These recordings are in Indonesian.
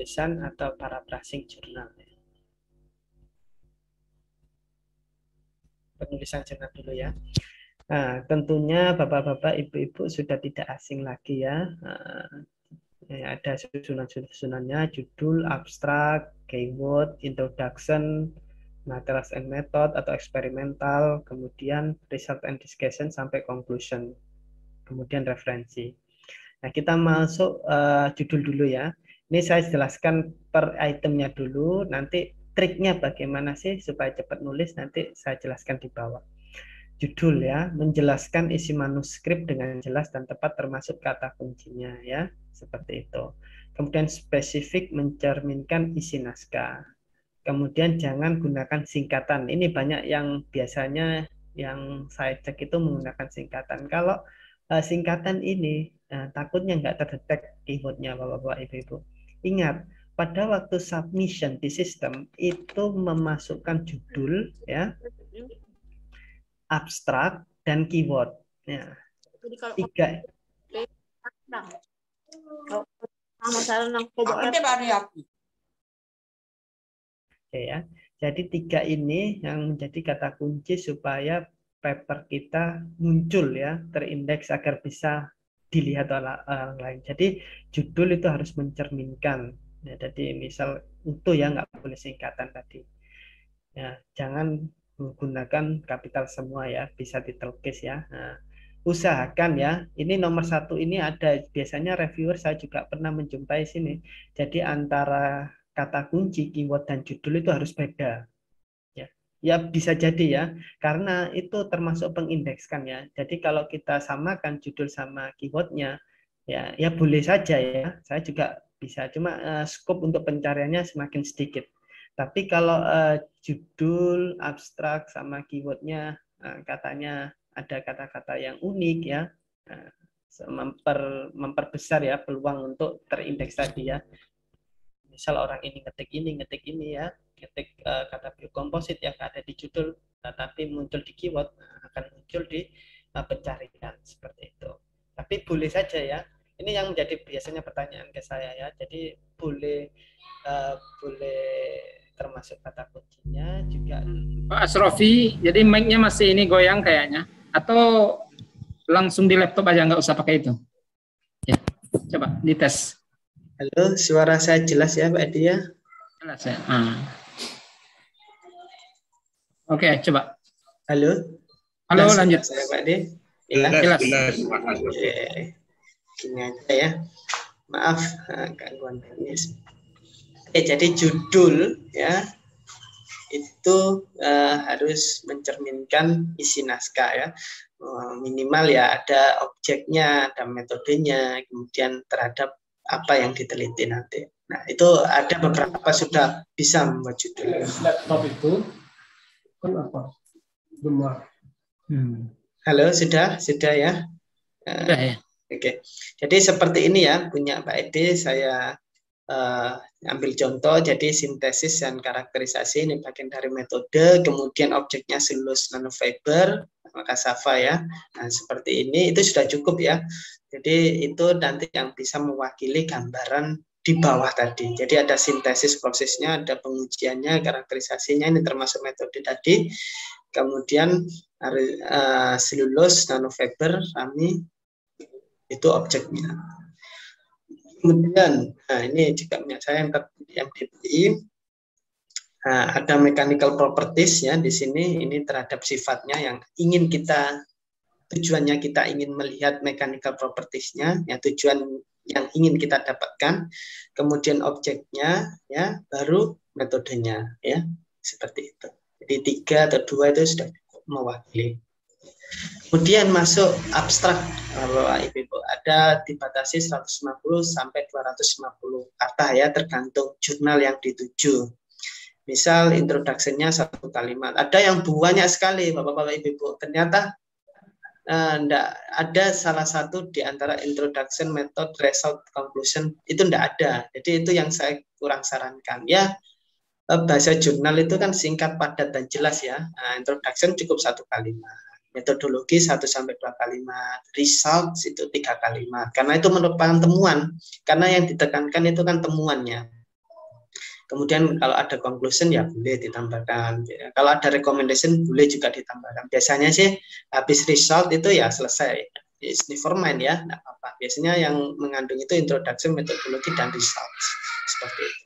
penulisan atau paraphrasing jurnal. Penulisan jurnal dulu ya. Nah, tentunya Bapak-bapak, Ibu-ibu sudah tidak asing lagi ya. Ada susunan-susunannya, judul, abstrak, keyword, introduction, materials and method atau eksperimental, kemudian result and discussion sampai conclusion, kemudian referensi. Nah, kita masuk judul dulu ya. Ini saya jelaskan per itemnya dulu, nanti triknya bagaimana sih supaya cepat nulis, nanti saya jelaskan di bawah. Judul ya, menjelaskan isi manuskrip dengan jelas dan tepat termasuk kata kuncinya ya, seperti itu. Kemudian spesifik, mencerminkan isi naskah. Kemudian jangan gunakan singkatan. Ini banyak yang biasanya yang saya cek itu menggunakan singkatan. Kalau singkatan ini takutnya nggak terdetek keywordnya Bapak-bapak, Ibu-ibu. Ingat, pada waktu submission di sistem itu memasukkan judul ya, abstrak dan keyword. Ya. Tiga. Oke ya. Jadi tiga ini yang menjadi kata kunci supaya paper kita muncul ya, terindeks agar bisa dilihat oleh orang lain. Jadi judul itu harus mencerminkan. Ya, jadi misal utuh ya, nggak boleh singkatan tadi. Ya, jangan menggunakan kapital semua ya, bisa ditelukis ya. Nah, usahakan ya, ini nomor satu ini ada, biasanya reviewer saya juga pernah menjumpai sini. Jadi antara kata kunci, keyword, dan judul itu harus beda. Ya bisa jadi ya, karena itu termasuk pengindekskan ya. Jadi kalau kita samakan judul sama keywordnya, ya boleh saja ya. Saya juga bisa, cuma skop untuk pencariannya semakin sedikit. Tapi kalau judul, abstrak, sama keywordnya katanya ada kata-kata yang unik ya, memperbesar ya peluang untuk terindeks tadi ya. Misal orang ini ngetik ini ya, ketik kata biokomposit yang ada di judul, tapi muncul di keyword, akan muncul di pencarian seperti itu. Tapi boleh saja ya. Ini yang menjadi biasanya pertanyaan ke saya ya. Jadi boleh termasuk kata kuncinya juga. Pak Asrofi, jadi mic-nya masih ini goyang kayaknya, atau langsung di laptop aja, nggak usah pakai itu. Ya, coba dites. Halo, suara saya jelas ya Pak Edi ya? Jelas ya. Oke, coba. Halo. Halo, lanjut. Saya Pak Edi. Jelas. Gini aja ya. Maaf gangguan teknis. Jadi judul ya itu harus mencerminkan isi naskah ya. Minimal ya ada objeknya, ada metodenya, kemudian terhadap apa yang diteliti nanti. Nah, itu ada beberapa sudah bisa membuat judul. Laptop itu kan apa? Halo, sudah ya? Sudah ya. Oke. Jadi seperti ini ya, punya Pak Edi, saya ambil contoh, jadi sintesis dan karakterisasi ini bagian dari metode, kemudian objeknya selulus nanofiber, kasava ya. Nah, seperti ini, itu sudah cukup ya. Jadi itu nanti yang bisa mewakili gambaran di bawah tadi. Jadi ada sintesis prosesnya, ada pengujiannya, karakterisasinya, ini termasuk metode tadi. Kemudian selulus nanofiber, rami, itu objeknya. Kemudian, nah ini juga punya saya yang MDPI. Nah, ada mechanical properties ya di sini, ini terhadap sifatnya yang ingin kita, tujuannya kita ingin melihat mechanical properties-nya, ya tujuan yang ingin kita dapatkan. Kemudian objeknya, ya baru metodenya, ya seperti itu. Jadi 3 atau 2 itu sudah cukup mewakili. Kemudian masuk abstrak, Bapak Ibu, ada dibatasi 150 sampai 250 kata ya, tergantung jurnal yang dituju. Misal introduction-nya 1 kalimat. Ada yang banyak sekali Bapak Ibu. Ternyata enggak ada salah satu di antara introduction, method, result, conclusion itu enggak ada. Jadi itu yang saya kurang sarankan ya. Bahasa jurnal itu kan singkat, padat dan jelas ya. Nah, introduction cukup 1 kalimat. Metodologi 1 sampai 2 kalimat, results itu 3 kalimat. Karena itu merupakan temuan. Karena yang ditekankan itu kan temuannya. Kemudian kalau ada conclusion ya boleh ditambahkan. Kalau ada recommendation boleh juga ditambahkan. Biasanya sih habis result itu ya selesai. It's never mind ya, enggak apa-apa. Biasanya yang mengandung itu introduction, metodologi, dan results. Seperti itu.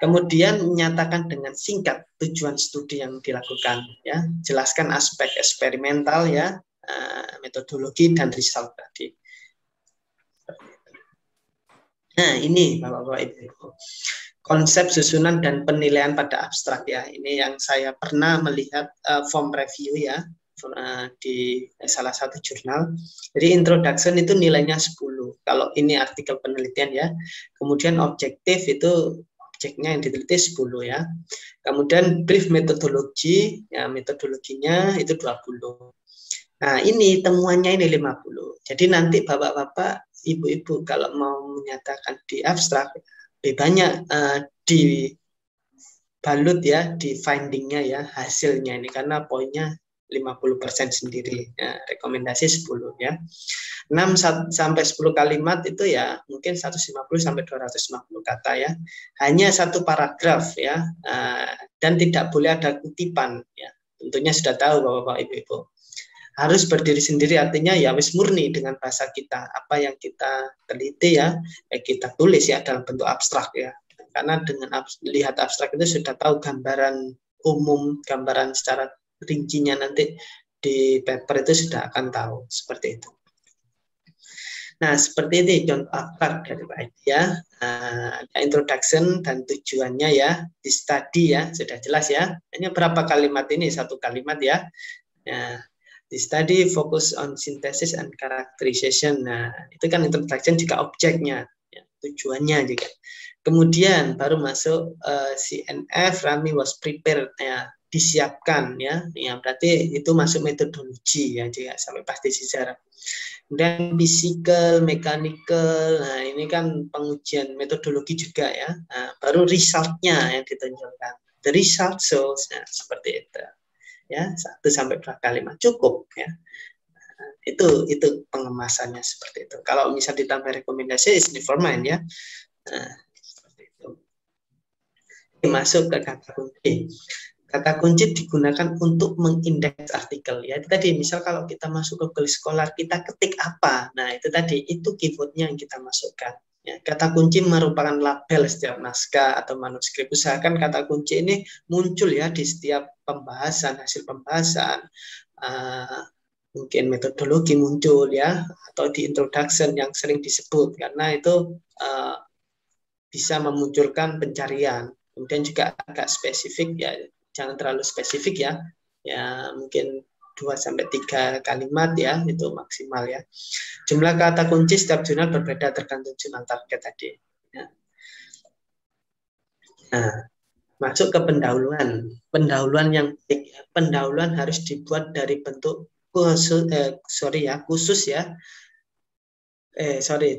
Kemudian menyatakan dengan singkat tujuan studi yang dilakukan. Ya, jelaskan aspek eksperimental ya, metodologi, dan result tadi. Nah, ini Bapak-Bapak Ibu. Konsep susunan dan penilaian pada abstrak ya. Ini yang saya pernah melihat form review ya di salah satu jurnal. Jadi introduction itu nilainya 10. Kalau ini artikel penelitian ya. Kemudian objektif itu objeknya yang diteliti 10 ya. Kemudian brief metodologi ya, metodologinya itu 20. Nah, ini temuannya ini 50. Jadi nanti Bapak-bapak, Ibu-ibu kalau mau menyatakan di abstrak lebih banyak dibalut ya di findingnya ya, hasilnya ini karena poinnya 50% sendiri ya, rekomendasi 10 ya. 6 sampai 10 kalimat itu ya mungkin 150 sampai 250 kata ya. Hanya satu paragraf ya, dan tidak boleh ada kutipan ya. Tentunya sudah tahu Bapak-bapak Ibu-ibu. Harus berdiri sendiri, artinya ya wis murni dengan bahasa kita, apa yang kita teliti ya, kita tulis ya dalam bentuk abstrak ya, karena dengan lihat abstrak itu sudah tahu gambaran umum, gambaran secara rincinya nanti di paper itu sudah akan tahu, seperti itu. Nah, seperti ini contoh abstrak dari Pak Edi ya, ada introduction dan tujuannya ya, di study ya, sudah jelas ya, hanya berapa kalimat ini, satu kalimat ya. Nah, di study focus on synthesis and characterization. Nah, itu kan introduction juga objeknya, ya, tujuannya juga. Kemudian baru masuk CNF, Rami was prepared, ya, disiapkan ya. Ya, berarti itu masuk metodologi ya, juga sampai pasti sejarah. Kemudian physical, mechanical, nah ini kan pengujian metodologi juga ya. Nah, baru resultnya yang ditunjukkan. The result shows, nah, seperti itu. Ya, 1 sampai 2 kalimat cukup ya. Itu pengemasannya seperti itu. Kalau misal ditambah rekomendasi is never mind ya. Seperti itu. Masuk ke kata kunci. Kata kunci digunakan untuk mengindeks artikel ya. Itu tadi misal kalau kita masuk ke Google Scholar kita ketik apa. Nah, itu tadi itu keywordnya yang kita masukkan. Ya, kata kunci merupakan label setiap naskah atau manuskrip. Usahakan kata kunci ini muncul ya di setiap pembahasan, hasil pembahasan, mungkin metodologi muncul ya, atau di introduction yang sering disebut, karena itu bisa memunculkan pencarian. Kemudian juga agak spesifik ya, jangan terlalu spesifik ya, ya mungkin 2-3 kalimat ya, itu maksimal ya. Jumlah kata kunci setiap jurnal berbeda tergantung jurnal target tadi ya. Nah, masuk ke pendahuluan. Pendahuluan yang baik ya. Pendahuluan harus dibuat dari bentuk khusus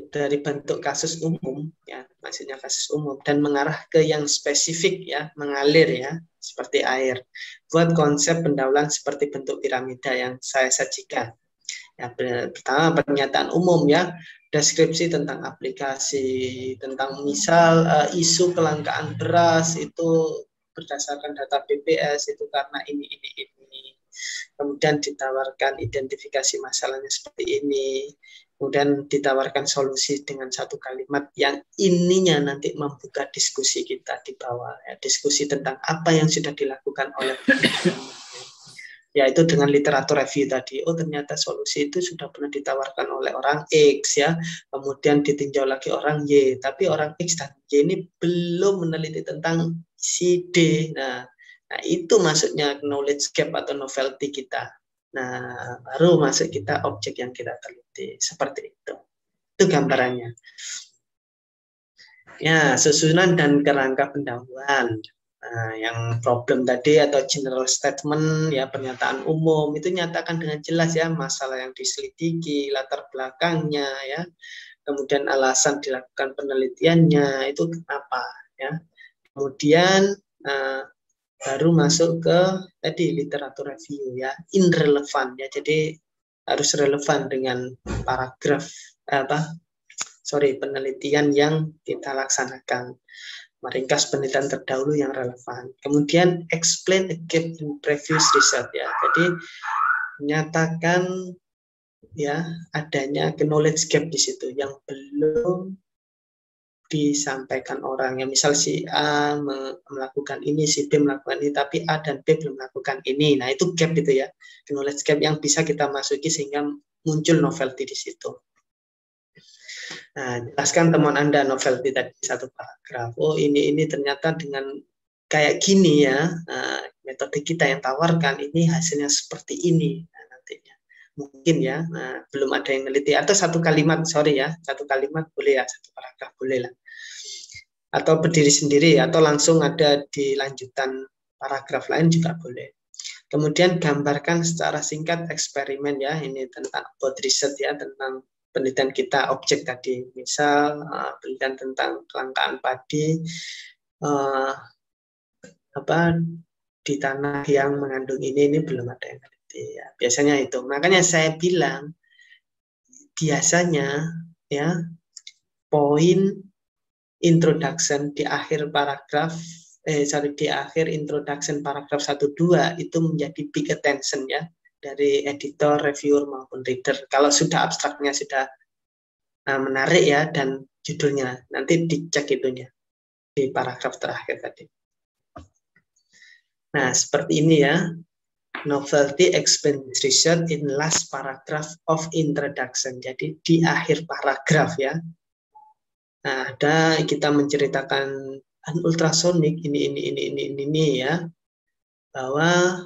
dari bentuk kasus umum ya, maksudnya kasus umum, dan mengarah ke yang spesifik ya, mengalir ya, seperti air. Buat konsep pendahuluan seperti bentuk piramida yang saya sajikan. Ya, pertama pernyataan umum ya, deskripsi tentang aplikasi, tentang misal isu kelangkaan beras itu berdasarkan data BPS itu karena ini. Kemudian ditawarkan identifikasi masalahnya seperti ini. Kemudian ditawarkan solusi dengan satu kalimat yang ininya nanti membuka diskusi kita di bawah ya, diskusi tentang apa yang sudah dilakukan oleh yaitu dengan literatur review tadi. Oh, ternyata solusi itu sudah pernah ditawarkan oleh orang X ya, kemudian ditinjau lagi orang Y, tapi orang X dan Y ini belum meneliti tentang si D. Nah, itu maksudnya knowledge gap atau novelty kita. Nah, baru masuk kita objek yang kita teliti. Seperti itu. Itu gambarannya. Ya, susunan dan kerangka pendahuluan. Nah, yang problem tadi atau general statement, ya pernyataan umum, itu nyatakan dengan jelas ya masalah yang diselidiki, latar belakangnya ya. Kemudian alasan dilakukan penelitiannya, itu kenapa ya. Kemudian baru masuk ke tadi literatur review ya, irrelevant ya, jadi harus relevan dengan paragraf penelitian yang kita laksanakan. meringkas penelitian terdahulu yang relevan. Kemudian explain a gap in previous research ya. Jadi menyatakan ya adanya knowledge gap di situ yang belum disampaikan orang. Ya misal si A melakukan ini, si B melakukan ini, tapi A dan B belum melakukan ini. Nah itu gap itu ya, knowledge gap yang bisa kita masuki sehingga muncul novelty di situ. Nah, jelaskan temuan Anda novelty tadi satu paragraf. Oh ini ternyata dengan kayak gini ya, metode kita yang tawarkan ini hasilnya seperti ini. Nah, nantinya mungkin ya, belum ada yang meneliti atau satu kalimat, sorry ya, satu kalimat boleh ya, satu paragraf boleh lah. Atau berdiri sendiri atau langsung ada di lanjutan paragraf lain juga boleh. Kemudian gambarkan secara singkat eksperimen ya, ini tentang about research ya, tentang penelitian kita objek tadi, misal penelitian tentang kelangkaan padi di tanah yang mengandung ini belum ada yang meneliti ya. Biasanya itu. Makanya saya bilang biasanya ya poin introduction di akhir paragraf di akhir introduction paragraf 1-2 itu menjadi big attention ya dari editor, reviewer maupun reader. Kalau sudah abstraknya sudah menarik ya dan judulnya nanti dicek itunya di paragraf terakhir tadi. Nah seperti ini ya, novelty explain research in last paragraph of introduction. Jadi di akhir paragraf ya. Nah ada kita menceritakan ultrasonic ini ya, bahwa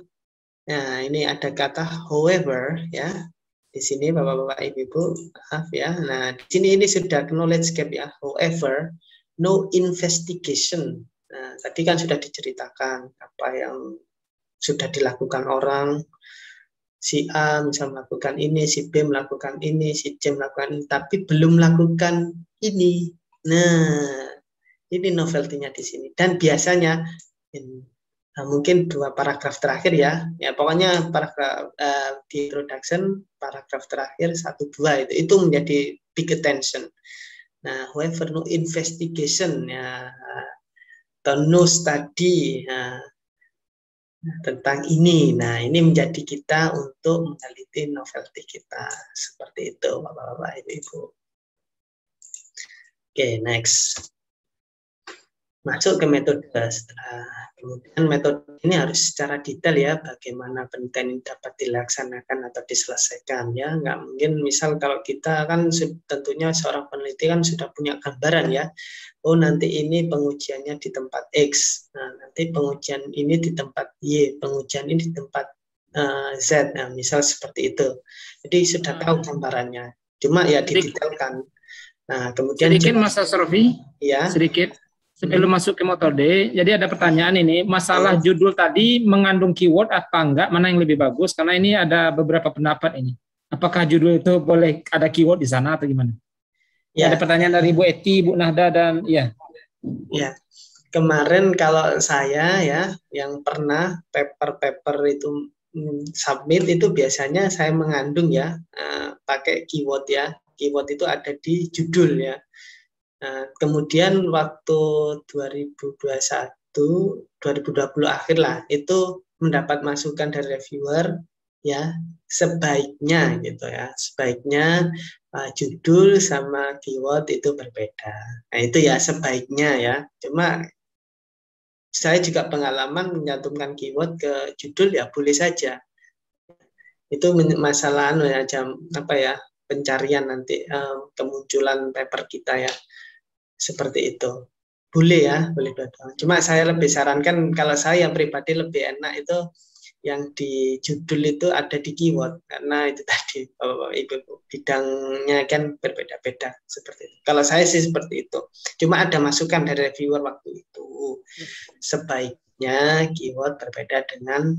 nah, ini ada kata however ya. Di sini Bapak-bapak Ibu-ibu, maaf ya. Nah, di sini ini sudah knowledge gap ya. However, no investigation. Nah, tadi kan sudah diceritakan apa yang sudah dilakukan orang. Si A misal melakukan ini, si B melakukan ini, si C melakukan ini, tapi belum melakukan ini. Nah, ini novelty-nya di sini. Dan biasanya mungkin 2 paragraf terakhir ya pokoknya paragraf di introduction paragraf terakhir 1-2 itu menjadi big attention. Nah, however no investigation ya atau no study tentang ini. Nah, ini menjadi kita untuk meneliti novelty kita seperti itu Bapak-bapak Ibu-ibu. Oke, next. Masuk ke metode. Kemudian metode ini harus secara detail ya, bagaimana penelitian ini dapat dilaksanakan atau diselesaikan ya. Nggak mungkin misal kalau kita kan tentunya seorang peneliti kan sudah punya gambaran ya. Oh nanti ini pengujiannya di tempat X, nah, nanti pengujian ini di tempat Y, pengujian ini di tempat Z. Nah, misal seperti itu. Jadi sudah tahu gambarannya. Cuma ya didetailkan. Nah kemudian sedikit Mas Asrofi, ya sedikit. Sebelum masuk ke metode, jadi ada pertanyaan ini, masalah judul tadi mengandung keyword apa enggak, mana yang lebih bagus? Karena ini ada beberapa pendapat ini. Apakah judul itu boleh ada keyword di sana atau gimana? Ya. Ada pertanyaan dari Bu Eti, Bu Nahda, dan ya. Ya, kemarin kalau saya ya, yang pernah paper itu submit itu biasanya saya mengandung ya, pakai keyword ya. Keyword itu ada di judul ya. Nah, kemudian waktu 2021, 2020 akhir lah, itu mendapat masukan dari reviewer, ya sebaiknya gitu ya, sebaiknya judul sama keyword itu berbeda. Nah itu ya sebaiknya ya, cuma saya juga pengalaman menyantumkan keyword ke judul ya boleh saja. Itu masalah pencarian nanti kemunculan paper kita ya. Seperti itu. Boleh ya, boleh dua-dua. Cuma saya lebih sarankan kalau saya pribadi lebih enak itu yang di judul itu ada di keyword karena itu tadi Ibu bidangnya kan berbeda-beda seperti itu. Kalau saya sih seperti itu. Cuma ada masukan dari reviewer waktu itu. Sebaiknya keyword berbeda dengan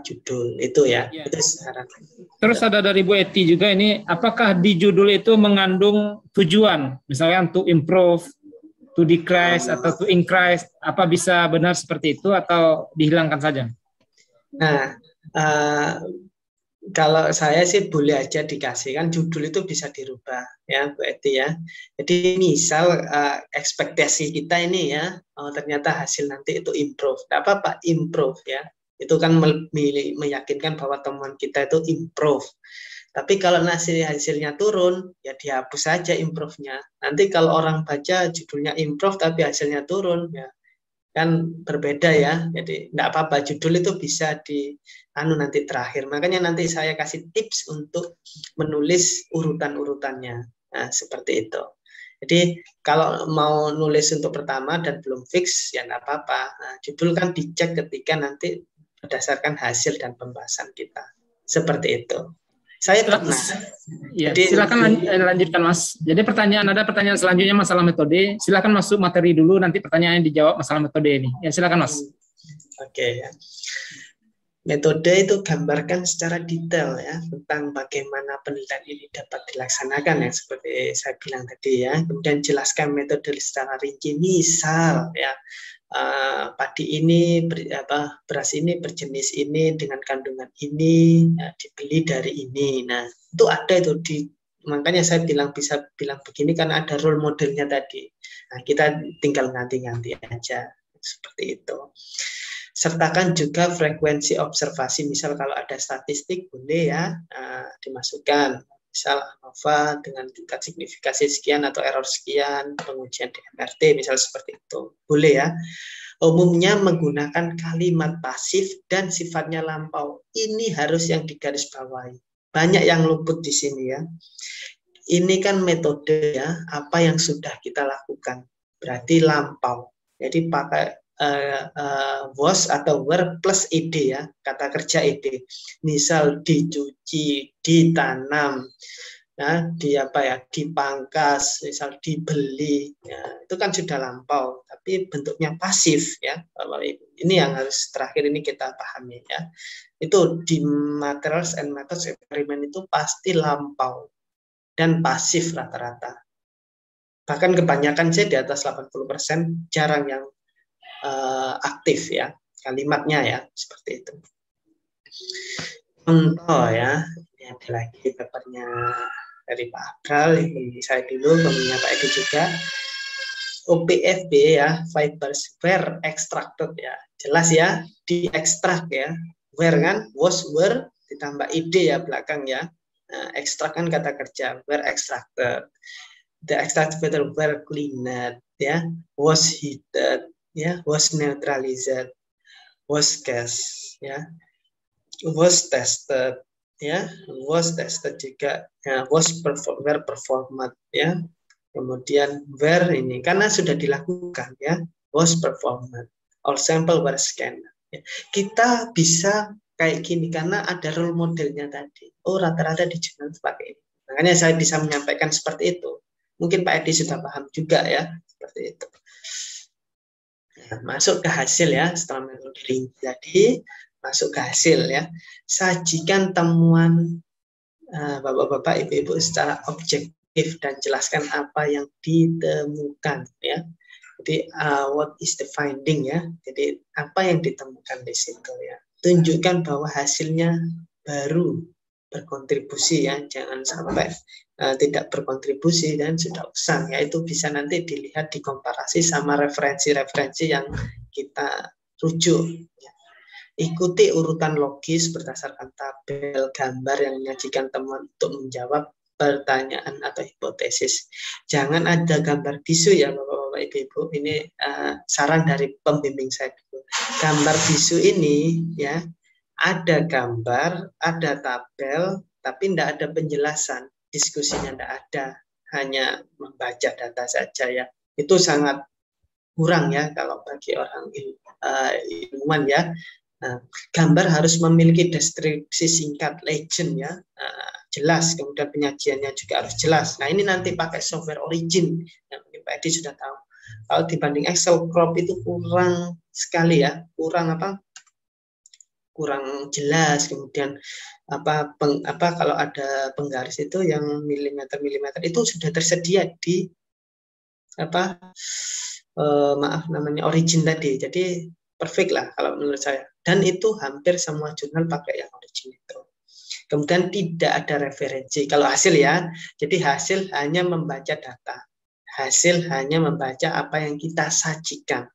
judul itu ya. Itu saran. Terus ada dari Bu Eti juga ini, apakah di judul itu mengandung tujuan, misalnya to improve, to decrease atau to increase, apa bisa benar seperti itu atau dihilangkan saja? Nah, Kalau saya sih boleh aja dikasih, kan judul itu bisa dirubah ya Bu Eti ya. Jadi misal ekspektasi kita ini ya, ternyata hasil nanti itu improve. Tidak apa-apa, improve ya. Itu kan meyakinkan bahwa temuan kita itu improve. Tapi kalau hasilnya turun, ya dihapus saja improve-nya. Nanti kalau orang baca judulnya improve tapi hasilnya turun, ya kan berbeda ya. Jadi tidak apa-apa, judul itu bisa nanti terakhir. Makanya nanti saya kasih tips untuk menulis urutan-urutannya. Nah, seperti itu. Jadi kalau mau nulis untuk pertama dan belum fix, ya tidak apa-apa. Nah, judul kan dicek ketika nanti berdasarkan hasil dan pembahasan kita. Seperti itu. Saya pernah. Ya, silakan lanjutkan Mas. Jadi ada pertanyaan selanjutnya masalah metode. Silakan masuk materi dulu, nanti pertanyaannya dijawab masalah metode ini. Ya, silakan Mas. Oke ya. Metode itu gambarkan secara detail ya tentang bagaimana penelitian ini dapat dilaksanakan yang seperti saya bilang tadi ya. Kemudian jelaskan metode secara rinci. Misal ya, padi ini beras ini berjenis ini dengan kandungan ini ya, dibeli dari ini. Nah itu ada itu makanya saya bisa bilang begini karena ada role modelnya tadi. Nah kita tinggal ganti-ganti aja seperti itu. Sertakan juga frekuensi observasi, misal kalau ada statistik boleh ya dimasukkan. Misal ANOVA dengan tingkat signifikasi sekian atau error sekian, pengujian DMRT, misal seperti itu. Boleh ya. Umumnya menggunakan kalimat pasif dan sifatnya lampau. Ini harus yang digarisbawahi. Banyak yang luput di sini ya. Ini kan metode ya, apa yang sudah kita lakukan. Berarti lampau. Jadi pakai was atau were plus ed ya, kata kerja ed. Misal dicuci, ditanam, ya, dipangkas, misal dibeli, ya, itu kan sudah lampau, tapi bentuknya pasif ya. Ini yang harus terakhir ini kita pahami ya. Itu di materials and methods experiment itu pasti lampau dan pasif rata-rata. Bahkan kebanyakan sih di atas 80%, jarang yang aktif ya kalimatnya ya, seperti itu. Contoh ya, ini ada lagi papernya dari Pak Abral, ini saya dulu, kemudian Pak Edi juga. OPFB ya, fibers were extracted ya, jelas ya, diekstrak ya, were kan, was were ditambah id ya belakang ya. Nah, ekstrak kan kata kerja, were extracted. The extracted matter were cleaned ya, was heated ya, was neutralized, was gas ya, was tested ya, was tested juga ya, were performed ya. Kemudian were ini karena sudah dilakukan ya, was performed, all sample were scanned ya. Kita bisa kayak gini karena ada role modelnya tadi. Oh, rata-rata di jurnal pakai ini. Makanya saya bisa menyampaikan seperti itu. Mungkin Pak Edi sudah paham juga ya, seperti itu. Nah, masuk ke hasil ya, setelah metode rinci tadi, masuk ke hasil ya. Sajikan temuan Bapak-bapak, Ibu-ibu secara objektif dan jelaskan apa yang ditemukan ya. Jadi what is the finding ya. Jadi apa yang ditemukan di situ ya. Tunjukkan bahwa hasilnya baru berkontribusi ya, jangan sampai tidak berkontribusi dan sudah usang ya. Itu bisa nanti dilihat dikomparasi sama referensi-referensi yang kita rujuk ya. Ikuti urutan logis berdasarkan tabel gambar yang menyajikan temuan untuk menjawab pertanyaan atau hipotesis. Jangan ada gambar bisu ya Bapak-bapak Ibu-ibu. Ini saran dari pembimbing saya dulu. Gambar bisu ini ya, ada gambar, ada tabel, tapi tidak ada penjelasan. Diskusinya tidak ada, hanya membaca data saja ya. Itu sangat kurang ya kalau bagi orang ilmuwan ya. Nah, gambar harus memiliki deskripsi singkat, legend ya, jelas, kemudian penyajiannya juga harus jelas. Nah ini nanti pakai software Origin, yang mungkin Pak Edi sudah tahu. Kalau dibanding Excel crop itu kurang sekali ya, kurang jelas. Kemudian kalau ada penggaris itu yang milimeter itu sudah tersedia di namanya Origin tadi. Jadi perfect lah kalau menurut saya. Dan itu hampir semua jurnal pakai yang Origin itu. Kemudian tidak ada referensi. Kalau hasil ya, jadi hasil hanya membaca data. Hasil hanya membaca apa yang kita sajikan.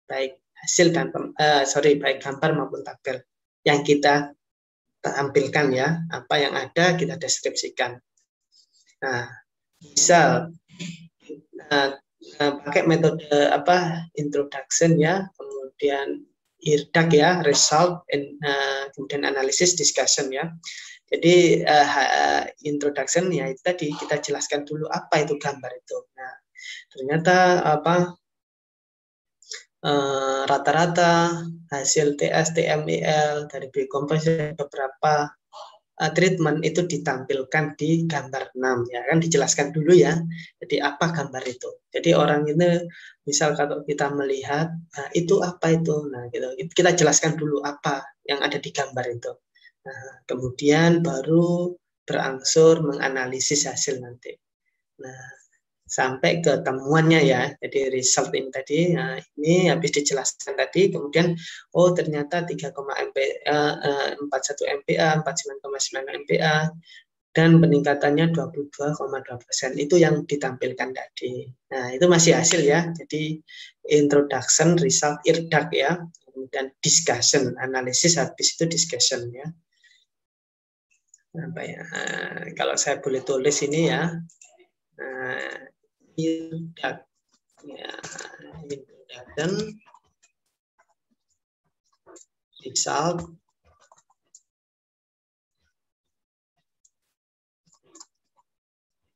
Baik hasil dan baik gambar maupun tabel yang kita tampilkan ya, apa yang ada kita deskripsikan. Nah, misal pakai metode introduction ya, kemudian IRDAQ ya, result, kemudian analisis, discussion ya. Jadi introduction ya itu tadi kita jelaskan dulu apa itu gambar itu. Nah, ternyata rata-rata hasil TS, TMIL dari biokomposisi beberapa treatment itu ditampilkan di gambar 6 ya, kan dijelaskan dulu ya. Jadi apa gambar itu? Jadi orang ini misal kalau kita melihat itu apa itu, nah gitu kita jelaskan dulu apa yang ada di gambar itu. Nah, kemudian baru berangsur menganalisis hasil nanti. Nah, sampai ke temuannya ya, jadi result ini tadi, nah ini habis dijelaskan tadi, kemudian oh ternyata 3, MPa, 41 MPa, 49,9 MPa, dan peningkatannya 22,2%, itu yang ditampilkan tadi. Nah itu masih hasil ya, jadi introduction, result, IRDAQ ya, kemudian discussion, analisis, habis itu discussion ya. Apa ya, kalau saya boleh tulis ini ya, IRDAQ ya, introduction, result,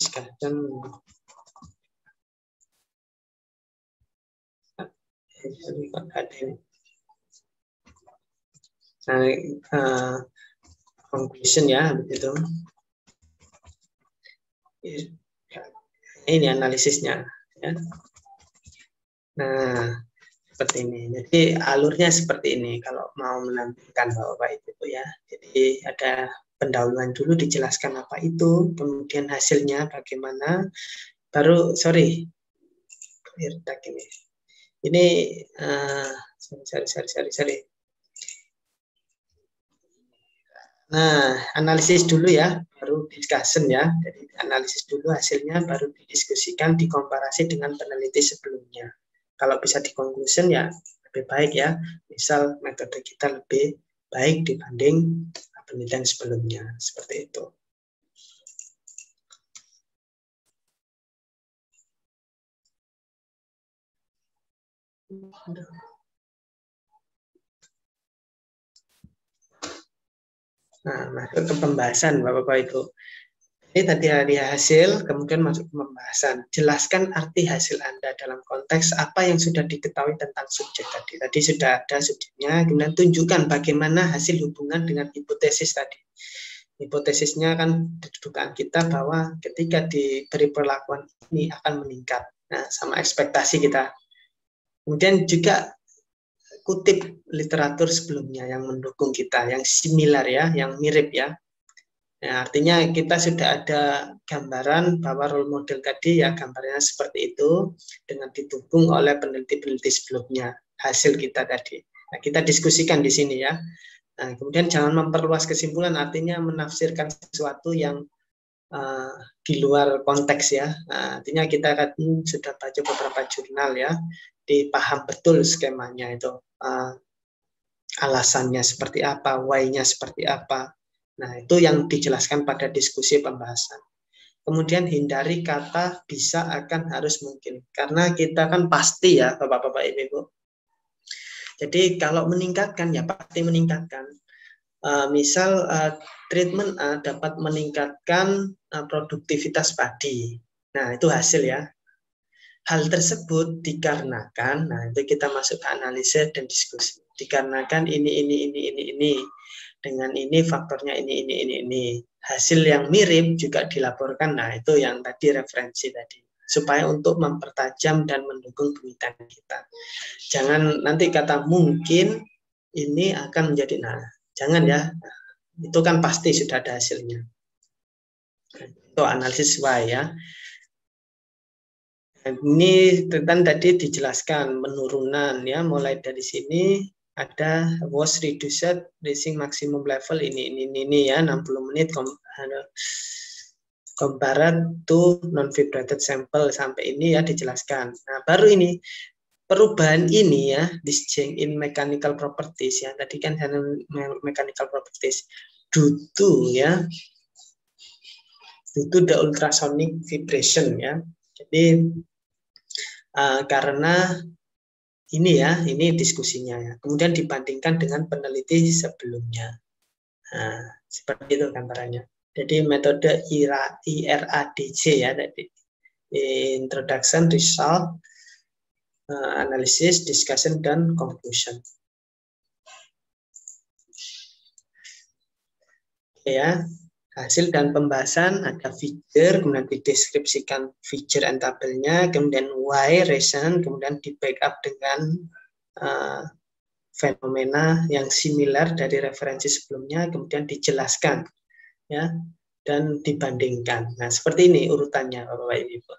discussion, conclusion ya begitu. Ini analisisnya ya. Nah seperti ini, jadi alurnya seperti ini kalau mau menampilkan Bapak Ibu ya. Jadi ada pendahuluan dulu, dijelaskan apa itu, kemudian hasilnya bagaimana, baru sorry ini sorry. Nah, analisis dulu ya, baru discussion ya. Jadi analisis dulu hasilnya, baru didiskusikan, dikomparasi dengan peneliti sebelumnya. Kalau bisa di conclusion ya lebih baik ya. Misal metode kita lebih baik dibanding penelitian sebelumnya, seperti itu. Nah, masuk ke pembahasan Bapak-Bapak Ibu. Ini tadi hari hasil, kemudian masuk ke pembahasan. Jelaskan arti hasil Anda dalam konteks apa yang sudah diketahui tentang subjek tadi. Tadi sudah ada subjeknya, kemudian tunjukkan bagaimana hasil hubungan dengan hipotesis tadi. Hipotesisnya kan dugaan kita bahwa ketika diberi perlakuan ini akan meningkat. Nah, sama ekspektasi kita. Kemudian juga kutip literatur sebelumnya yang mendukung kita, yang similar ya, yang mirip ya. Nah, artinya kita sudah ada gambaran bahwa role model tadi ya gambarnya seperti itu dengan didukung oleh peneliti-peneliti sebelumnya, hasil kita tadi. Nah, kita diskusikan di sini ya. Nah, kemudian jangan memperluas kesimpulan, artinya menafsirkan sesuatu yang di luar konteks ya. Nah, artinya kita kan sudah baca beberapa jurnal ya, dipaham betul skemanya itu. Alasannya seperti apa, why-nya seperti apa. Nah, itu yang dijelaskan pada diskusi pembahasan. Kemudian hindari kata bisa, akan, harus, mungkin. Karena kita kan pasti ya, Bapak-Bapak Ibu. Jadi kalau meningkatkan ya pasti meningkatkan. Misal treatment A dapat meningkatkan produktivitas padi. Nah, itu hasil ya. Hal tersebut dikarenakan, nah itu kita masuk ke analisis dan diskusi. Dikarenakan ini. Dengan ini faktornya ini. Hasil yang mirip juga dilaporkan, nah itu yang tadi referensi tadi. Supaya untuk mempertajam dan mendukung pemikiran kita. Jangan nanti kata mungkin ini akan menjadi, nah jangan ya. Nah, itu kan pasti sudah ada hasilnya. Itu analisis why ya. Ini tadi dijelaskan penurunan ya, mulai dari sini ada was reduced reaching maximum level ini ya 60 menit compared to non-vibrated sample sampai ini ya dijelaskan. Nah, baru ini perubahan ini ya, this change in mechanical properties ya. Tadi kan mechanical properties due to the ultrasonic vibration ya. Jadi karena ini diskusinya ya. Kemudian dibandingkan dengan peneliti sebelumnya. Nah, seperti itu gambarannya. Jadi metode IRADC ya tadi. Introduction, result, analysis, discussion, dan conclusion. Ya, hasil dan pembahasan ada feature, kemudian dideskripsikan feature and tabelnya, kemudian why, reason, kemudian di backup dengan fenomena yang similar dari referensi sebelumnya, kemudian dijelaskan ya dan dibandingkan. Nah, seperti ini urutannya Bapak Ibu.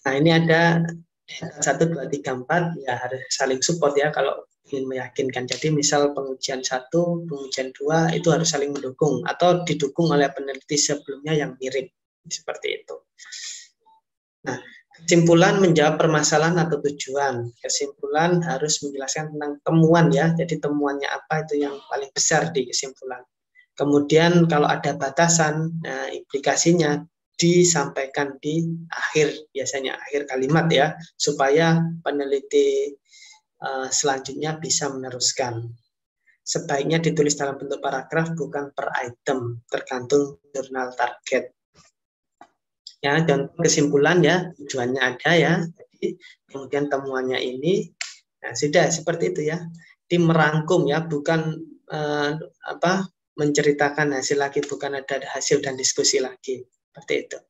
Nah, ini ada 1 2 3 4 ya harus saling support ya kalau ingin meyakinkan. Jadi misal pengujian 1, pengujian 2 itu harus saling mendukung atau didukung oleh peneliti sebelumnya yang mirip seperti itu. Nah, kesimpulan menjawab permasalahan atau tujuan. Kesimpulan harus menjelaskan tentang temuan ya. Jadi temuannya apa itu yang paling besar di kesimpulan. Kemudian kalau ada batasan, nah, implikasinya disampaikan di akhir, biasanya akhir kalimat ya, supaya peneliti selanjutnya bisa meneruskan. Sebaiknya ditulis dalam bentuk paragraf bukan per item, tergantung jurnal target. Ya, dan kesimpulan ya, tujuannya ada ya. Jadi, kemudian temuannya ini, nah sudah seperti itu ya. Merangkum ya, bukan menceritakan hasil lagi, bukan ada hasil dan diskusi lagi. Seperti itu.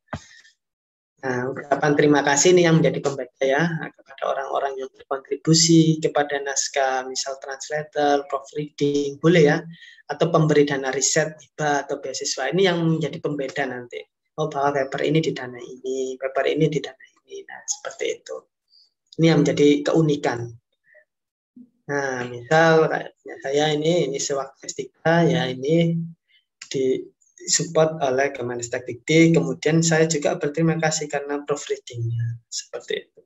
Nah, ucapan terima kasih ini yang menjadi pembaca ya, kepada orang-orang yang berkontribusi, kepada naskah, misal translator, proofreading, boleh ya, atau pemberi dana riset, hibah atau beasiswa. Ini yang menjadi pembeda nanti. Oh, bahwa paper ini didanai ini, paper ini didanai ini. Nah, seperti itu. Ini yang menjadi keunikan. Nah, misal saya ini sewaktu S3 ya, ini disupport oleh Kemenristek Dikti, kemudian saya juga berterima kasih karena proofreadingnya. Seperti itu.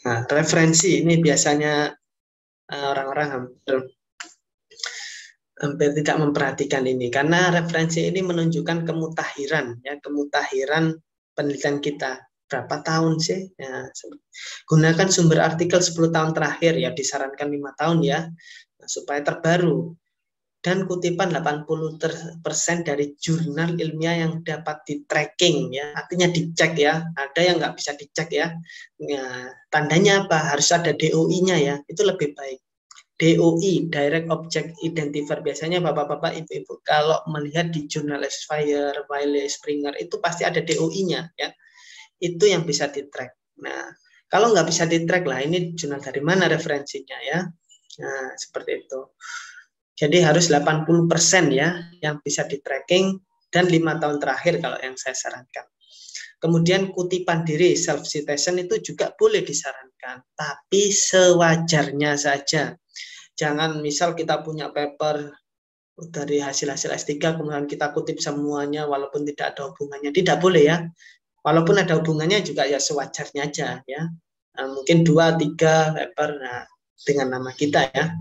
Nah, referensi ini biasanya orang-orang hampir tidak memperhatikan ini karena referensi ini menunjukkan kemutahiran ya, kemutahiran penelitian kita berapa tahun sih ya. Gunakan sumber artikel 10 tahun terakhir ya, disarankan 5 tahun ya supaya terbaru, dan kutipan 80% dari jurnal ilmiah yang dapat di tracking ya, artinya dicek ya. Ada yang nggak bisa dicek ya, tandanya apa, harus ada DOI-nya ya, itu lebih baik. DOI, Direct Object Identifier, biasanya bapak-bapak, ibu-ibu kalau melihat di jurnal Elsevier, Wiley, Springer itu pasti ada DOI-nya ya, itu yang bisa di-track. Nah, kalau nggak bisa di-track lah, ini jurnal dari mana referensinya ya. Nah, seperti itu. Jadi harus 80% ya yang bisa di-tracking, dan 5 tahun terakhir kalau yang saya sarankan. Kemudian kutipan diri, self citation itu juga boleh disarankan, tapi sewajarnya saja. Jangan misal kita punya paper dari hasil-hasil S3 kemudian kita kutip semuanya walaupun tidak ada hubungannya, tidak boleh ya. Walaupun ada hubungannya juga ya sewajarnya aja ya. Nah, mungkin 2-3 paper dengan nama kita ya.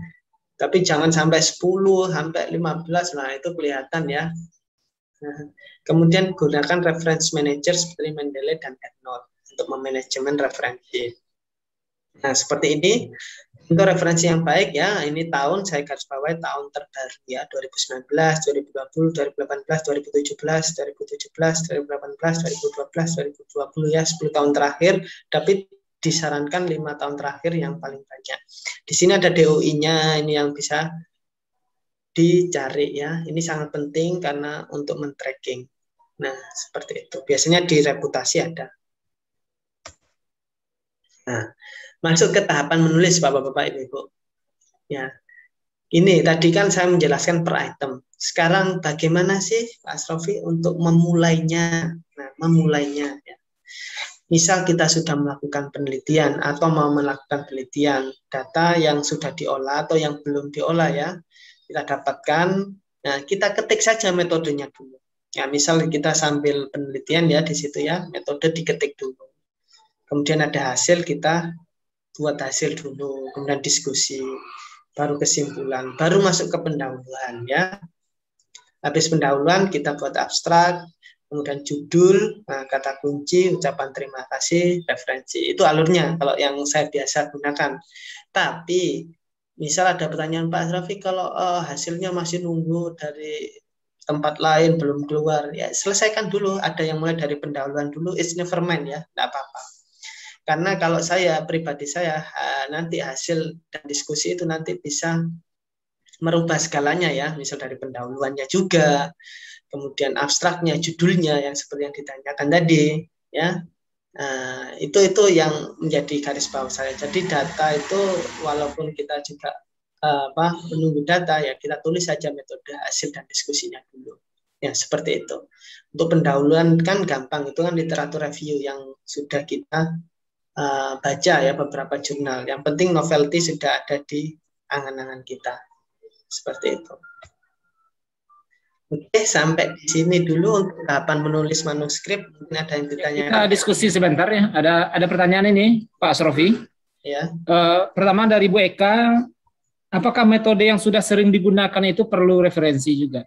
Tapi jangan sampai 10 sampai 15, nah itu kelihatan ya. Kemudian gunakan reference manager seperti Mendeley dan EndNote untuk memanajemen referensi. Nah, seperti ini. Untuk referensi yang baik ya, ini tahun saya garis bawahi tahun terbaru ya, 2019, 2020, 2018, 2017, 2017, 2018, 2012, 2020 ya, 10 tahun terakhir, tapi disarankan 5 tahun terakhir yang paling banyak. Di sini ada DOI-nya, ini yang bisa dicari ya. Ini sangat penting karena untuk men-tracking. Nah, seperti itu. Biasanya di reputasi ada. Nah, masuk ke tahapan menulis Bapak-bapak Ibu-ibu. Ya. Ini tadi kan saya menjelaskan per item. Sekarang bagaimana sih Pak Asrofi untuk memulainya? Nah, memulainya ya. Misal kita sudah melakukan penelitian atau mau melakukan penelitian, data yang sudah diolah atau yang belum diolah ya, kita dapatkan, nah kita ketik saja metodenya dulu. Ya, misal kita sambil penelitian ya di situ ya, metode diketik dulu. Kemudian ada hasil, kita buat hasil dulu, kemudian diskusi, baru kesimpulan, baru masuk ke pendahuluan ya. Habis pendahuluan kita buat abstrak, kemudian judul, kata kunci, ucapan terima kasih, referensi. Itu alurnya kalau yang saya biasa gunakan. Tapi misal ada pertanyaan, Pak Asrafi, kalau hasilnya masih nunggu dari tempat lain belum keluar, ya selesaikan dulu. Ada yang mulai dari pendahuluan dulu, it's never mind ya, tidak apa-apa. Karena kalau saya pribadi saya nanti hasil dan diskusi itu nanti bisa merubah segalanya ya, misal dari pendahuluannya juga, kemudian abstraknya, judulnya yang seperti yang ditanyakan tadi, ya, itu yang menjadi garis bawah saya. Jadi data itu walaupun kita juga menunggu data ya, kita tulis saja metode, hasil dan diskusinya dulu, ya seperti itu. Untuk pendahuluan kan gampang, itu kan literatur review yang sudah kita baca ya, beberapa jurnal. Yang penting novelty sudah ada di angan-angan kita, seperti itu. Oke, sampai di sini dulu untuk tahapan menulis manuskrip. Mungkin ada yang ditanya. Kita diskusi sebentar ya. Ada pertanyaan ini, Pak Asrofi. Ya. Pertama dari Bu Eka, apakah metode yang sudah sering digunakan itu perlu referensi juga?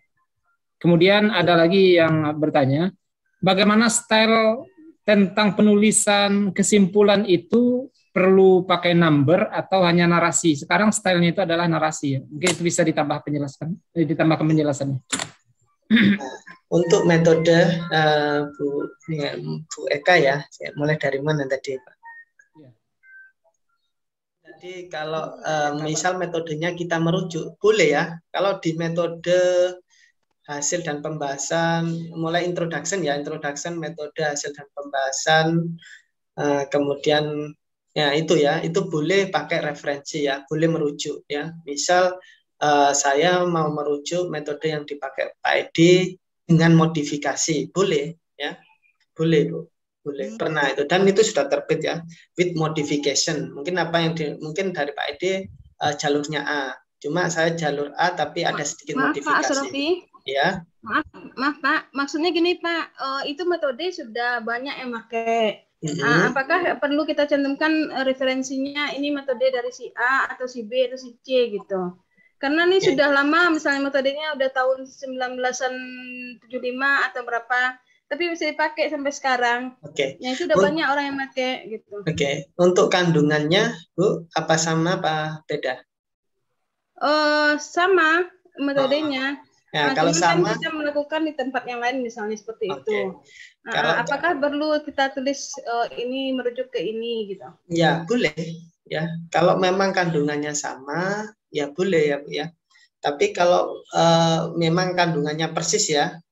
Kemudian ada lagi yang bertanya, bagaimana style tentang penulisan kesimpulan itu perlu pakai number atau hanya narasi? Sekarang stylenya itu adalah narasi. Mungkin itu bisa ditambahkan penjelasannya. Untuk metode Bu Eka ya, mulai dari mana tadi Pak? Ya. Jadi kalau misal metodenya kita merujuk, boleh ya. Kalau di metode hasil dan pembahasan, mulai introduction, metode hasil dan pembahasan, kemudian ya itu boleh pakai referensi ya, boleh merujuk ya. Misal saya mau merujuk metode yang dipakai Pak Edi dengan modifikasi, boleh ya, boleh Bu, boleh, pernah itu, dan itu sudah terbit ya, with modification. Mungkin mungkin dari Pak Edi jalurnya A, cuma saya jalur A tapi ada sedikit modifikasi. Pak Asrofi, ya. Maaf Pak, maksudnya gini Pak, itu metode sudah banyak yang pakai. Apakah perlu kita cantumkan referensinya, ini metode dari si A atau si B atau si C gitu? Karena ini sudah lama, misalnya metodenya udah tahun 1975 atau berapa, tapi bisa dipakai sampai sekarang. Ya itu udah banyak orang yang pakai gitu. Untuk kandungannya Bu, apa sama apa beda? Sama metodenya. Ya, kalau sama kan kita melakukan di tempat yang lain misalnya seperti itu. Apakah perlu kita tulis ini merujuk ke ini gitu? Ya boleh ya. Kalau memang kandungannya sama, ya boleh ya Bu ya. Tapi kalau memang kandungannya persis ya,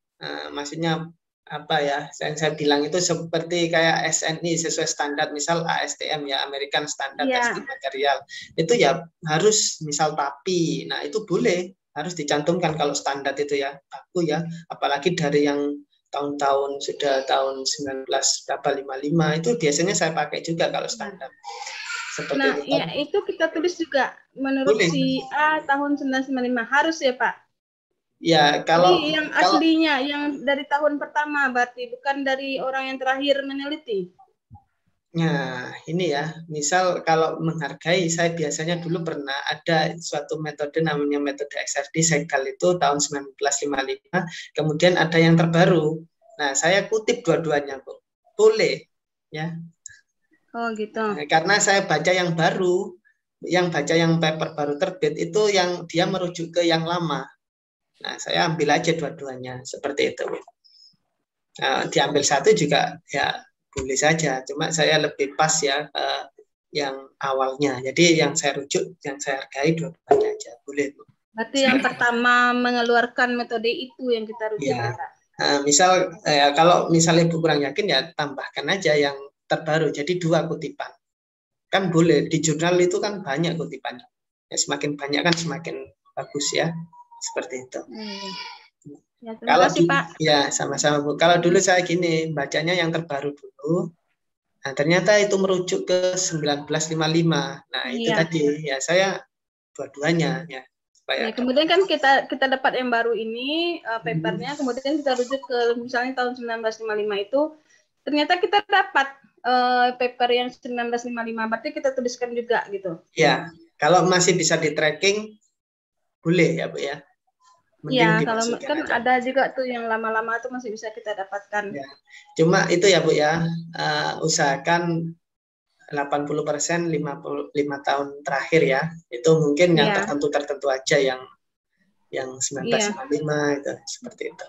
maksudnya apa ya? Yang saya bilang itu seperti kayak SNI sesuai standar, misal ASTM ya, American Standard Testing Material. Itu ya harus misal tapi. Nah itu boleh, harus dicantumkan kalau standar itu ya, baku ya, apalagi dari yang tahun-tahun sudah tahun 1955 itu biasanya saya pakai juga kalau standar. Seperti itu. Ya itu kita tulis juga menurut si A tahun 1995 harus ya Pak? Ya kalau jadi yang aslinya yang dari tahun pertama berarti bukan dari orang yang terakhir meneliti. Nah, ini ya, misal kalau menghargai, saya biasanya dulu pernah ada suatu metode namanya metode XRD Segel itu tahun 1955, kemudian ada yang terbaru. Nah, saya kutip dua-duanya, Bu. Boleh, ya. Oh, gitu. Nah, karena saya baca yang baru, yang paper baru terbit, itu yang dia merujuk ke yang lama. Nah, saya ambil aja dua-duanya, seperti itu. Nah, diambil satu juga, ya, boleh saja, cuma saya lebih pas ya yang awalnya. Jadi yang saya rujuk, yang saya hargai dua-duanya aja, boleh. Berarti yang pertama mengeluarkan metode itu yang kita rujuk. Ya. Misal kalau misalnya Ibu kurang yakin ya tambahkan aja yang terbaru. Jadi 2 kutipan. Kan boleh, di jurnal itu kan banyak kutipannya. Ya, semakin banyak kan semakin bagus ya. Seperti itu. Ya, terima kasih, Pak. Ya, sama-sama Bu. Kalau dulu saya gini, bacanya yang terbaru dulu, Nah, ternyata itu merujuk ke 1955. Nah, itu Iya. tadi ya saya dua-duanya ya. Supaya Ya, kemudian kan kita dapat yang baru ini papernya, kemudian kita rujuk ke misalnya tahun 1955 itu, ternyata kita dapat paper yang 1955, berarti kita tuliskan juga gitu. ya, kalau masih bisa di tracking boleh ya Bu ya. Mending Iya, kalau dimasukkan kan aja. ada juga tuh yang lama-lama tuh masih bisa kita dapatkan. Ya. Cuma itu ya Bu ya, usahakan 80% 55 tahun terakhir ya. Itu mungkin yang Iya. tertentu aja yang 1955 itu seperti itu.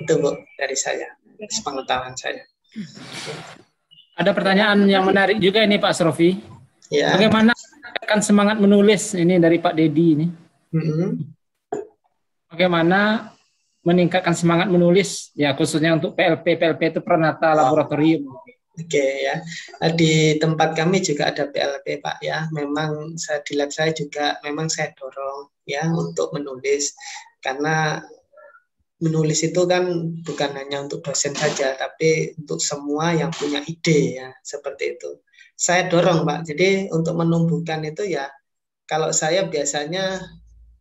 Itu Bu dari saya, sepengetahuan saya. Ada pertanyaan yang menarik juga ini Pak Asrofi. Ya. Bagaimana meningkatkan semangat menulis ini dari Pak Dedi ini? Bagaimana meningkatkan semangat menulis ya khususnya untuk PLP itu Pranata Laboratorium. Oke ya, di tempat kami juga ada PLP Pak ya. Memang di lab saya juga memang saya dorong ya untuk menulis, karena menulis itu kan bukan hanya untuk dosen saja, tapi untuk semua yang punya ide ya, seperti itu. Saya dorong Pak, jadi untuk menumbuhkan itu ya, kalau saya biasanya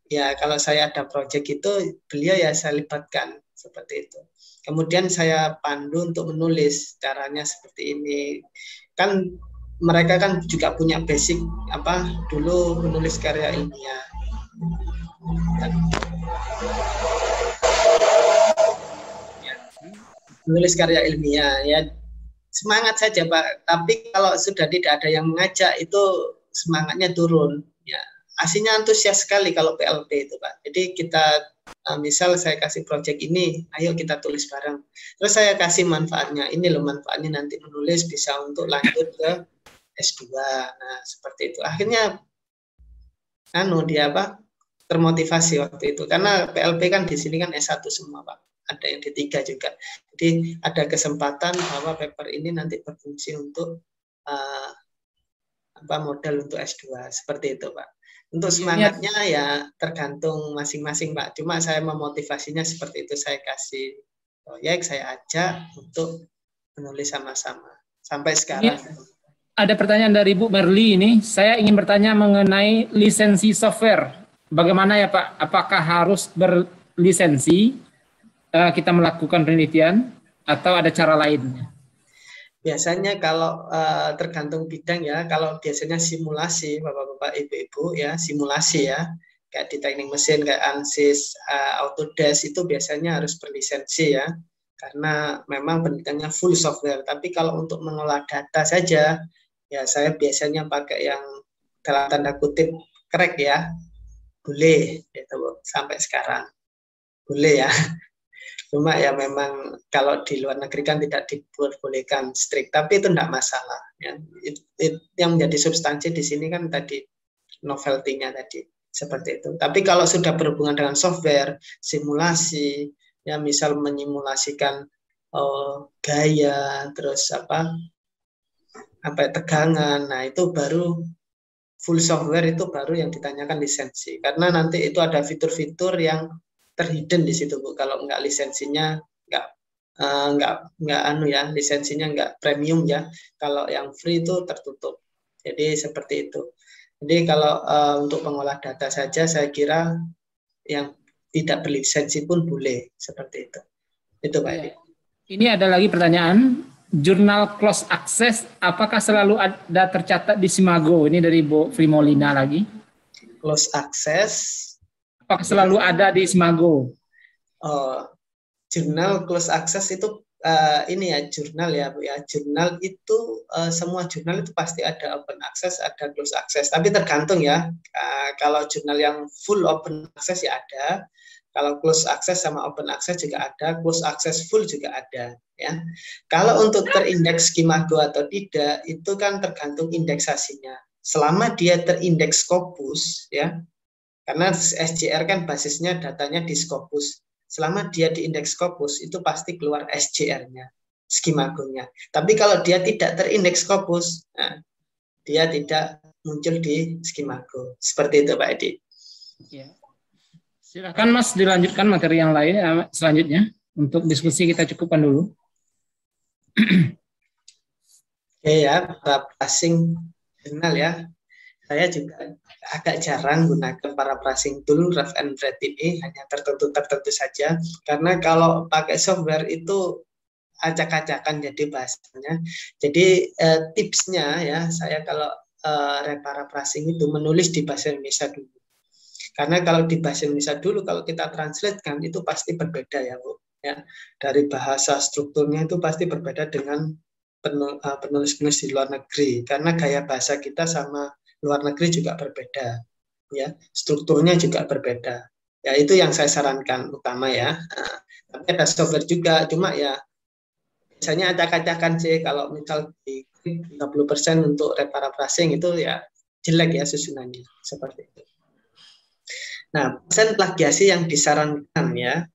ya kalau saya ada proyek itu beliau ya saya libatkan seperti itu. Kemudian saya pandu untuk menulis, caranya seperti ini. Kan mereka kan juga punya basic dulu menulis karya ilmiah. Menulis karya ilmiah ya, semangat saja Pak. Tapi kalau sudah tidak ada yang mengajak itu semangatnya turun ya. Aslinya antusias sekali kalau PLP itu Pak. Jadi kita misal saya kasih proyek ini, ayo kita tulis bareng. Terus saya kasih manfaatnya, ini loh manfaatnya nanti menulis bisa untuk lanjut ke S2. Nah seperti itu. Akhirnya dia termotivasi waktu itu. Karena PLP kan di sini kan S1 semua Pak. Ada yang D3 juga. Jadi ada kesempatan bahwa paper ini nanti berfungsi untuk modal untuk S2. Seperti itu Pak. Untuk semangatnya ya tergantung masing-masing Pak. Cuma saya memotivasinya seperti itu, saya kasih proyek, saya ajak untuk menulis sama-sama. Sampai sekarang. Ada pertanyaan dari Bu Merli ini. Saya ingin bertanya mengenai lisensi software. Bagaimana ya Pak? Apakah harus berlisensi kita melakukan penelitian atau ada cara lainnya? Biasanya kalau tergantung bidang ya, kalau biasanya simulasi, Bapak-Bapak, Ibu-Ibu ya, simulasi ya, kayak di teknik mesin, kayak ANSYS, Autodesk itu biasanya harus berlisensi ya, karena memang penelitiannya full software. Tapi kalau untuk mengolah data saja, ya saya biasanya pakai yang dalam tanda kutip crack ya, boleh, gitu, sampai sekarang, boleh ya. Cuma ya memang kalau di luar negeri kan tidak diperbolehkan strict, tapi itu tidak masalah. Ya. Yang menjadi substansi di sini kan tadi novelty-nya tadi seperti itu. Tapi kalau sudah berhubungan dengan software, simulasi, ya misal menyimulasikan gaya, terus tegangan, nah itu baru full software, itu baru yang ditanyakan lisensi. Karena nanti itu ada fitur-fitur yang terhidden di situ Bu. Kalau nggak lisensinya lisensinya nggak premium ya. Kalau yang free itu tertutup. Jadi seperti itu. Jadi kalau untuk pengolah data saja saya kira yang tidak berlisensi pun boleh seperti itu. Itu Pak Edi. Ini ada lagi pertanyaan. Jurnal close access apakah selalu ada tercatat di Simago? Ini dari Bu Frimolina lagi. Close access apakah selalu ada di Simago? Jurnal close access itu ini ya jurnal ya Bu ya. Jurnal itu semua jurnal itu pasti ada open access, ada close access. Tapi tergantung ya. Kalau jurnal yang full open access ya ada. Kalau close access sama open access juga ada. Close access full juga ada ya. Kalau untuk terindeks Skimago atau tidak itu kan tergantung indeksasinya. Selama dia terindeks Scopus ya. Karena SJR kan basisnya datanya di Scopus. Selama dia di indeks Scopus, itu pasti keluar SJR-nya, Skimago-nya. Tapi kalau dia tidak terindeks Scopus, nah, dia tidak muncul di Skimago. Seperti itu Pak Edi. Ya. Silakan Mas dilanjutkan materi yang lain selanjutnya. Untuk diskusi kita cukupkan dulu. Ya, paraphrasing jurnal ya. Saya juga agak jarang gunakan paraphrasing tool rough and read ini, hanya tertentu saja. Karena kalau pakai software itu acak-acakan jadi bahasanya. Jadi tipsnya ya, saya kalau paraphrasing itu menulis di bahasa Indonesia dulu. Karena kalau di bahasa Indonesia dulu, kalau kita translate kan itu pasti berbeda ya Bu. Ya, dari bahasa strukturnya itu pasti berbeda dengan penulis-penulis di luar negeri. Karena gaya bahasa kita sama luar negeri juga berbeda, ya strukturnya juga berbeda. Ya itu yang saya sarankan utama ya. Tapi ada software juga, cuma ya biasanya acak-acakan sih kalau misal di 30% untuk reparaphrasing itu ya jelek ya susunannya seperti itu. Nah, persen plagiasi yang disarankan ya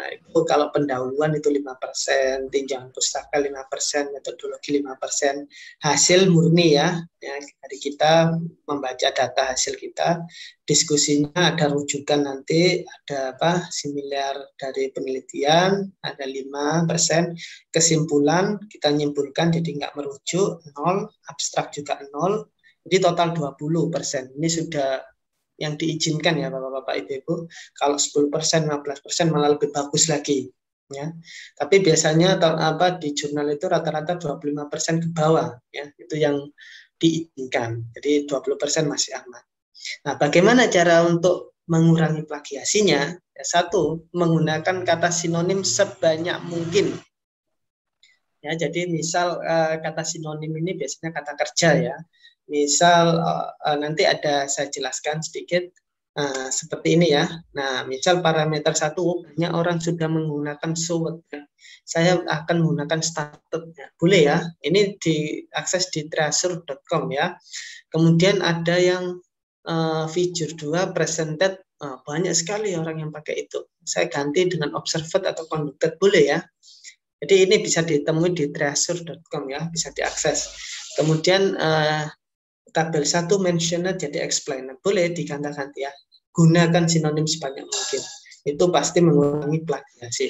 itu kalau pendahuluan itu 5%, tinjauan pustaka 5%, metodologi 5%, hasil murni ya dari kita membaca data hasil kita, diskusinya ada rujukan nanti, ada similar dari penelitian, ada 5%, kesimpulan kita nyimpulkan jadi nggak merujuk, 0, abstrak juga 0, jadi total 20%. Ini sudah yang diizinkan ya Bapak-Bapak Ibu. Kalau 10%, 15% malah lebih bagus lagi ya. Tapi biasanya di jurnal itu rata-rata 25% ke bawah ya. Itu yang diizinkan. Jadi 20% masih aman. Nah, bagaimana cara untuk mengurangi plagiasinya? Ya, satu, menggunakan kata sinonim sebanyak mungkin. Ya, jadi misal kata sinonim ini biasanya kata kerja ya. Misal nanti saya jelaskan sedikit seperti ini ya. Nah, misal parameter 1 banyak orang sudah menggunakan so. Saya akan menggunakan started ya. Boleh ya. Ini diakses di treasure.com ya. Kemudian ada yang feature 2 presented, banyak sekali orang yang pakai itu. Saya ganti dengan observed atau conducted, boleh ya. Jadi ini bisa ditemui di treasure.com ya, bisa diakses. Kemudian tabel 1 mentioned jadi explained. Boleh diganti-ganti ya. Gunakan sinonim sebanyak mungkin. Itu pasti mengurangi plagiasi.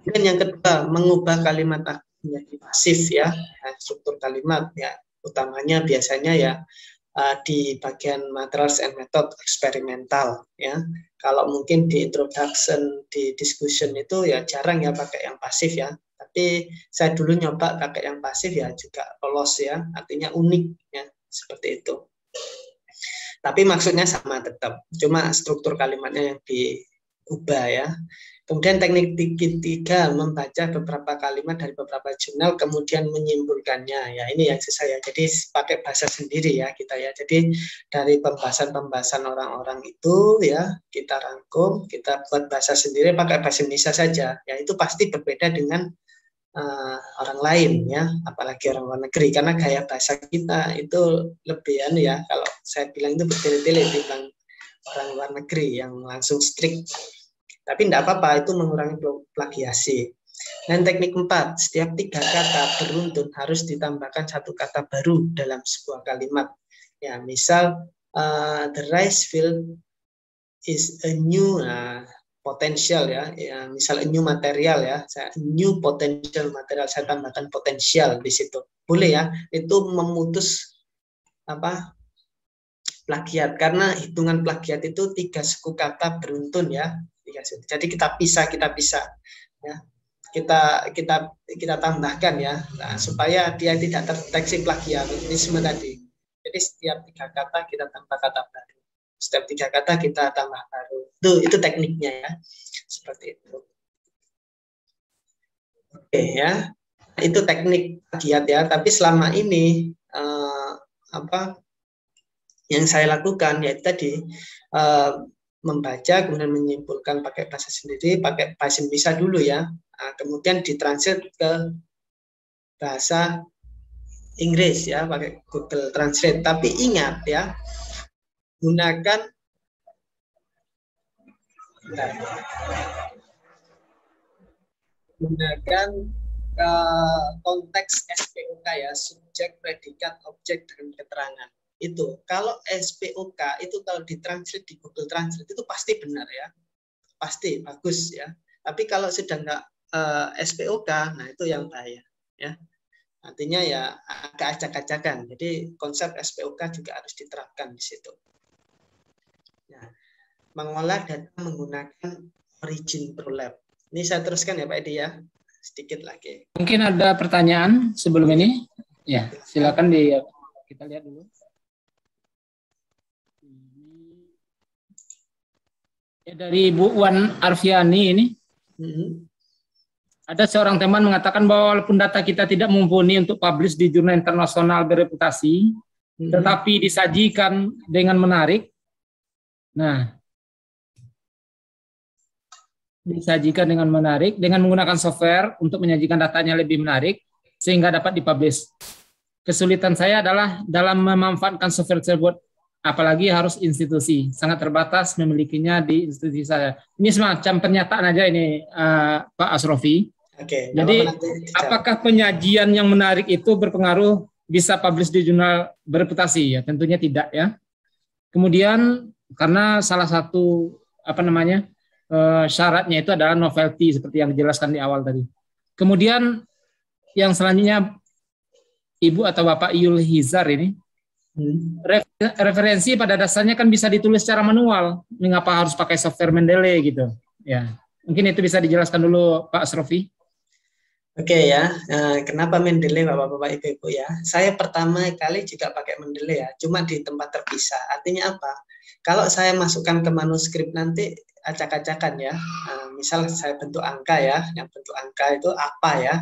Dan yang kedua, mengubah kalimat menjadi pasif ya. Struktur kalimat ya, utamanya biasanya ya di bagian materials and method eksperimental ya. Kalau mungkin di introduction, di discussion itu ya jarang ya pakai yang pasif ya. Tapi saya dulu nyoba pakai yang pasif ya juga lolos ya, artinya unik ya. Seperti itu. Tapi maksudnya sama tetap, cuma struktur kalimatnya yang diubah ya. Kemudian teknik ketiga, membaca beberapa kalimat dari beberapa jurnal kemudian menyimpulkannya. Ya, ini yang saya. Jadi pakai bahasa sendiri ya kita ya. Jadi dari pembahasan orang-orang itu ya kita rangkum, kita buat bahasa sendiri pakai bahasa Indonesia saja. Ya, itu pasti berbeda dengan orang lain ya, apalagi orang luar negeri, karena gaya bahasa kita itu lebih ya, kalau saya bilang itu bertele-tele dibanding orang luar negeri yang langsung strict. Tapi tidak apa-apa, itu mengurangi plagiasi. Dan teknik 4, setiap 3 kata beruntun harus ditambahkan 1 kata baru dalam sebuah kalimat. Ya, misal the rice field is a new potensial ya, misal new material ya, new potential material, saya tambahkan potensial di situ, boleh ya. Itu memutus plagiat, karena hitungan plagiat itu 3 suku kata beruntun ya, jadi kita pisah ya, kita tambahkan ya, supaya dia tidak terdeteksi plagiarisme tadi. Jadi setiap 3 kata kita tambah kata baru, setiap 3 kata kita tambah baru. Itu tekniknya ya, seperti itu. Oke ya, itu teknik plagiat ya. Tapi selama ini yang saya lakukan ya tadi membaca kemudian menyimpulkan pakai bahasa sendiri, pakai bahasa Indonesia dulu ya. Kemudian ditranslate ke bahasa Inggris ya pakai Google Translate. Tapi ingat ya, gunakan konteks SPOK ya, subjek, predikat, objek, dan keterangan. Itu kalau SPOK itu kalau ditranslate di Google Translate itu pasti benar ya, pasti bagus ya. Tapi kalau sudah nggak SPOK, nah itu yang bahaya ya. Artinya ya agak acak-acakan. Jadi konsep SPOK juga harus diterapkan di situ. Nah, mengolah data menggunakan Origin ProLab. Ini saya teruskan ya Pak Edi ya, sedikit lagi. Mungkin ada pertanyaan sebelum ini? Ya, silakan kita lihat dulu. Ya, dari Bu Wan Arfiani ini. Ada seorang teman mengatakan bahwa walaupun data kita tidak mumpuni untuk publish di jurnal internasional bereputasi, tetapi disajikan dengan menarik. Nah, disajikan dengan menarik dengan menggunakan software untuk menyajikan datanya lebih menarik sehingga dapat dipublish. Kesulitan saya adalah dalam memanfaatkan software tersebut, apalagi harus institusi, sangat terbatas memilikinya di institusi saya. Ini semacam pernyataan aja ini, Pak Asrofi. Oke, jadi apakah penyajian yang menarik itu berpengaruh bisa publish di jurnal bereputasi? Ya, tentunya tidak ya. Kemudian karena salah satu syaratnya itu adalah novelty seperti yang dijelaskan di awal tadi. Kemudian yang selanjutnya Ibu atau Bapak Yul Hizar ini, referensi pada dasarnya kan bisa ditulis secara manual. Mengapa harus pakai software Mendeley gitu? Ya, mungkin itu bisa dijelaskan dulu Pak Asrofi. Oke ya, kenapa Mendeley Bapak-Bapak Ibu-Ibu ya? Saya pertama kali juga pakai Mendeley ya, cuma di tempat terpisah. Artinya apa? Kalau saya masukkan ke manuskrip nanti acak-acakan ya. Misal saya bentuk angka ya, yang bentuk angka itu apa ya?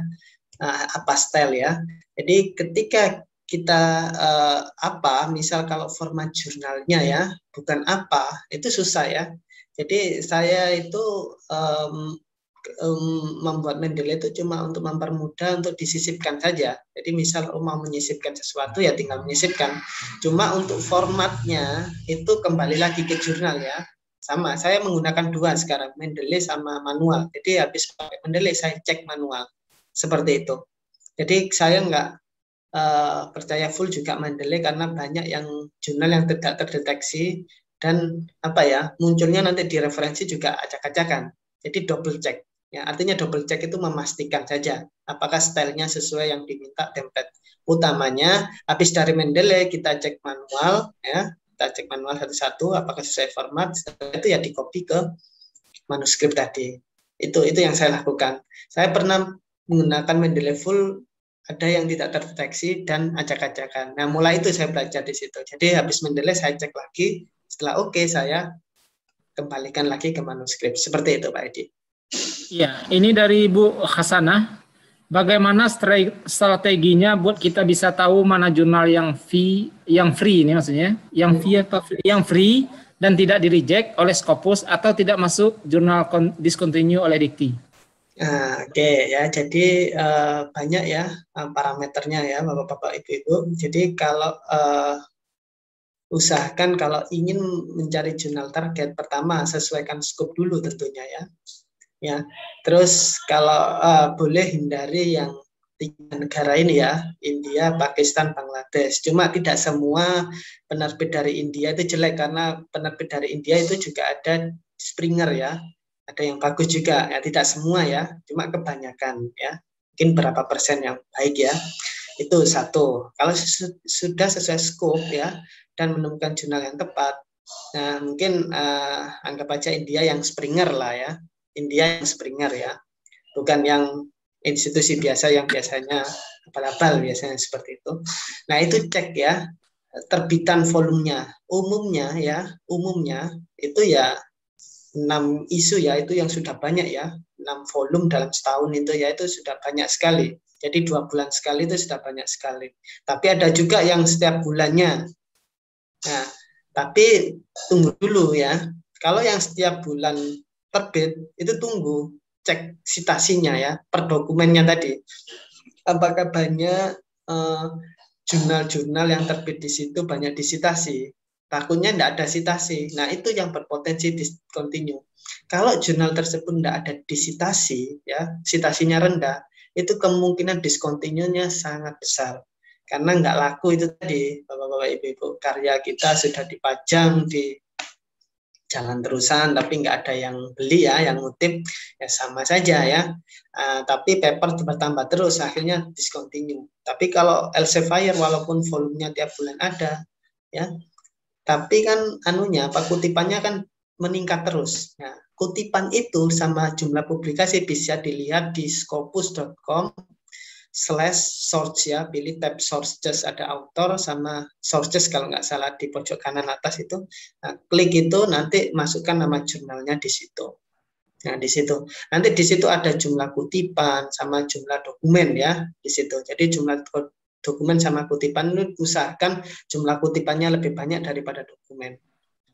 Apa style ya. Jadi ketika kita misal kalau format jurnalnya ya, bukan apa, itu susah ya. Jadi saya itu membuat Mendeley itu cuma untuk mempermudah untuk disisipkan saja. Jadi misal mau menyisipkan sesuatu ya tinggal menyisipkan. Cuma untuk formatnya itu kembali lagi ke jurnal ya. Sama, saya menggunakan dua sekarang, Mendeley sama manual. Jadi habis pakai Mendeley saya cek manual. Seperti itu. Jadi saya nggak percaya full juga Mendeley karena banyak yang jurnal yang tidak terdeteksi dan munculnya nanti di referensi juga acak-acakan. Jadi double check. Ya, artinya double check itu memastikan saja apakah stylenya sesuai yang diminta template. Utamanya habis dari Mendeley kita cek manual ya, kita cek manual satu-satu apakah sesuai format, itu ya di copy ke manuskrip tadi. Itu yang saya lakukan. Saya pernah menggunakan Mendeley full, ada yang tidak terdeteksi dan acak-acakan. Nah, mulai itu saya belajar di situ. Jadi habis Mendeley saya cek lagi, setelah oke saya kembalikan lagi ke manuskrip. Seperti itu Pak Edi. Ya, ini dari Bu Hasanah. Bagaimana strateginya buat kita bisa tahu mana jurnal yang free ini maksudnya, yang free dan tidak di reject oleh Scopus atau tidak masuk jurnal discontinue oleh Dikti? Oke ya, jadi banyak ya parameternya ya Bapak-Bapak Ibu-Ibu. Jadi kalau usahakan kalau ingin mencari jurnal target, pertama sesuaikan scope dulu tentunya ya. Terus kalau boleh hindari yang 3 negara ini ya, India, Pakistan, Bangladesh. Cuma tidak semua penerbit dari India itu jelek, karena penerbit dari India itu juga ada Springer ya, ada yang bagus juga ya, tidak semua ya, cuma kebanyakan ya, mungkin berapa persen yang baik ya. Itu satu. Kalau sudah sesuai scope ya dan menemukan jurnal yang tepat, nah mungkin anggap aja India yang Springer lah ya. India yang Springer ya, bukan yang institusi biasa yang biasanya abal-abal biasanya seperti itu. Nah itu cek ya, terbitan volumenya, umumnya itu ya 6 isu ya, itu yang sudah banyak ya, 6 volume dalam setahun itu ya, itu sudah banyak sekali. Jadi 2 bulan sekali itu sudah banyak sekali. Tapi ada juga yang setiap bulannya. Nah, tapi tunggu dulu ya, kalau yang setiap bulan terbit itu tunggu cek citasinya ya, per dokumennya tadi, apakah banyak jurnal-jurnal yang terbit di situ banyak disitasi. Takutnya tidak ada citasi, nah itu yang berpotensi discontinue. Kalau jurnal tersebut tidak ada disitasi ya, citasinya rendah, itu kemungkinan discontinue-nya sangat besar karena nggak laku itu tadi Bapak-Bapak Ibu-Ibu, karya kita sudah dipajang di jalan terusan tapi nggak ada yang beli ya, yang ngutip ya sama saja ya. Tapi paper bertambah terus, akhirnya discontinue. Tapi kalau Elsevier walaupun volumenya tiap bulan ada ya, tapi kan kutipannya kan meningkat terus. Nah, kutipan itu sama jumlah publikasi bisa dilihat di scopus.com/source ya, pilih tab sources, ada author sama sources kalau nggak salah di pojok kanan atas itu. Nah, klik itu nanti masukkan nama jurnalnya di situ. Nah, di situ nanti di situ ada jumlah kutipan sama jumlah dokumen ya di situ. Jadi jumlah dokumen sama kutipan itu usahakan jumlah kutipannya lebih banyak daripada dokumen.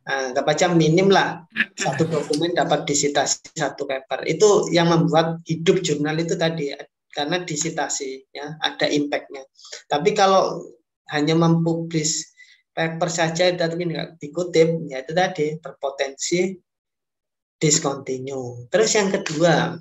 Nah, baca minim lah satu dokumen dapat disitasi satu paper. Itu yang membuat hidup jurnal itu tadi, karena disitasi ya, ada impact-nya. Tapi kalau hanya mempublish paper saja tapi nggak dikutip, ya itu tadi berpotensi discontinue. Terus yang kedua,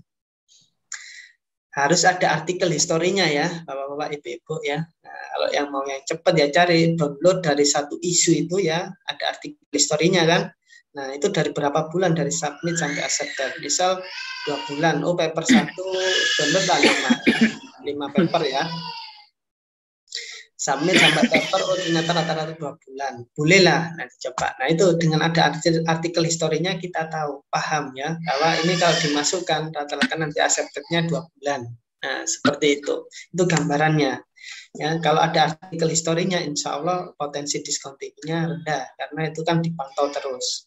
harus ada artikel historinya ya, Bapak-bapak, Ibu-ibu ya. Nah, kalau yang mau yang cepat ya cari download dari satu isu itu ya, ada artikel historinya kan. Nah, itu dari berapa bulan, dari submit sampai accepted. Misal 2 bulan, paper 1 download lah 5 paper ya. Submit sampai paper, ternyata rata-rata 2 bulan. Bolehlah nanti coba. Nah, itu dengan ada artikel historinya kita tahu, paham ya, bahwa ini kalau dimasukkan rata-rata nanti accepted-nya 2 bulan. Nah, seperti itu. Itu gambarannya. Ya, kalau ada artikel historinya, insya Allah potensi discontinue-nya rendah karena itu kan dipantau terus.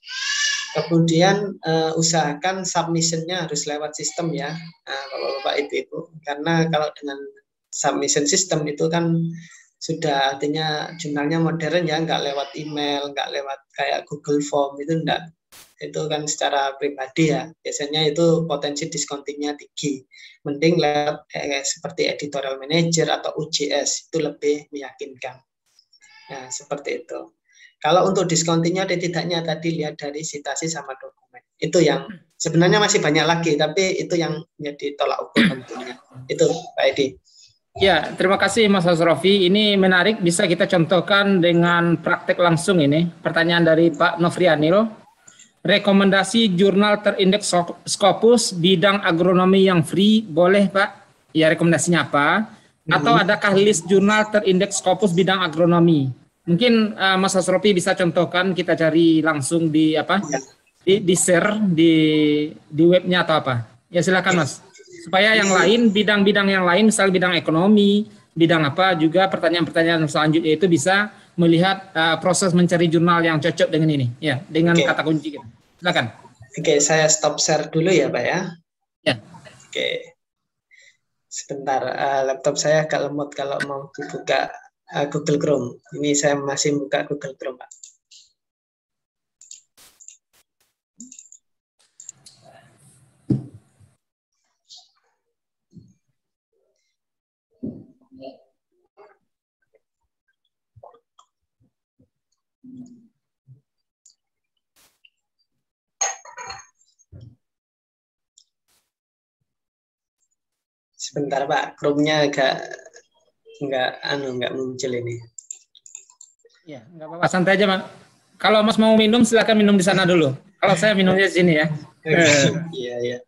Kemudian usahakan submission-nya harus lewat sistem ya, kalau Bapak Ibu, karena kalau dengan submission system itu kan sudah artinya jurnalnya modern ya, nggak lewat email, nggak lewat kayak Google Form, itu enggak. Itu kan secara pribadi ya, biasanya itu potensi discontinue tinggi. Mending lewat seperti editorial manager atau UJS, itu lebih meyakinkan. Nah, seperti itu. Kalau untuk discontinue atau tidaknya tadi lihat dari citasi sama dokumen. Itu yang sebenarnya masih banyak lagi, tapi itu yang menjadi tolak ukur tentunya. Itu Pak Edi. Ya, terima kasih Mas Asrofi. Ini menarik, bisa kita contohkan dengan praktek langsung ini. Pertanyaan dari Pak Nofrianil. Rekomendasi jurnal terindeks Scopus bidang agronomi yang free, boleh Pak? Ya, rekomendasinya apa? Atau adakah list jurnal terindeks Scopus bidang agronomi? Mungkin Mas Asrofi bisa contohkan, kita cari langsung di apa? Di share di webnya atau apa? Ya silakan Mas. Supaya yang lain, bidang-bidang yang lain, misal bidang ekonomi, bidang apa, juga pertanyaan-pertanyaan selanjutnya itu bisa melihat proses mencari jurnal yang cocok dengan ini, ya, dengan kata kunci kita. Silakan. Oke, saya stop share dulu ya, Pak ya. Ya. Oke. Sebentar, laptop saya agak lemot kalau mau dibuka Google Chrome. Ini saya masih buka Google Chrome, Pak. Sebentar Pak, Chrome-nya agak nggak muncul ini. Ya, nggak apa-apa, santai aja Pak. Kalau Mas mau minum, silakan minum di sana dulu. Kalau saya minumnya di sini ya. Iya, iya.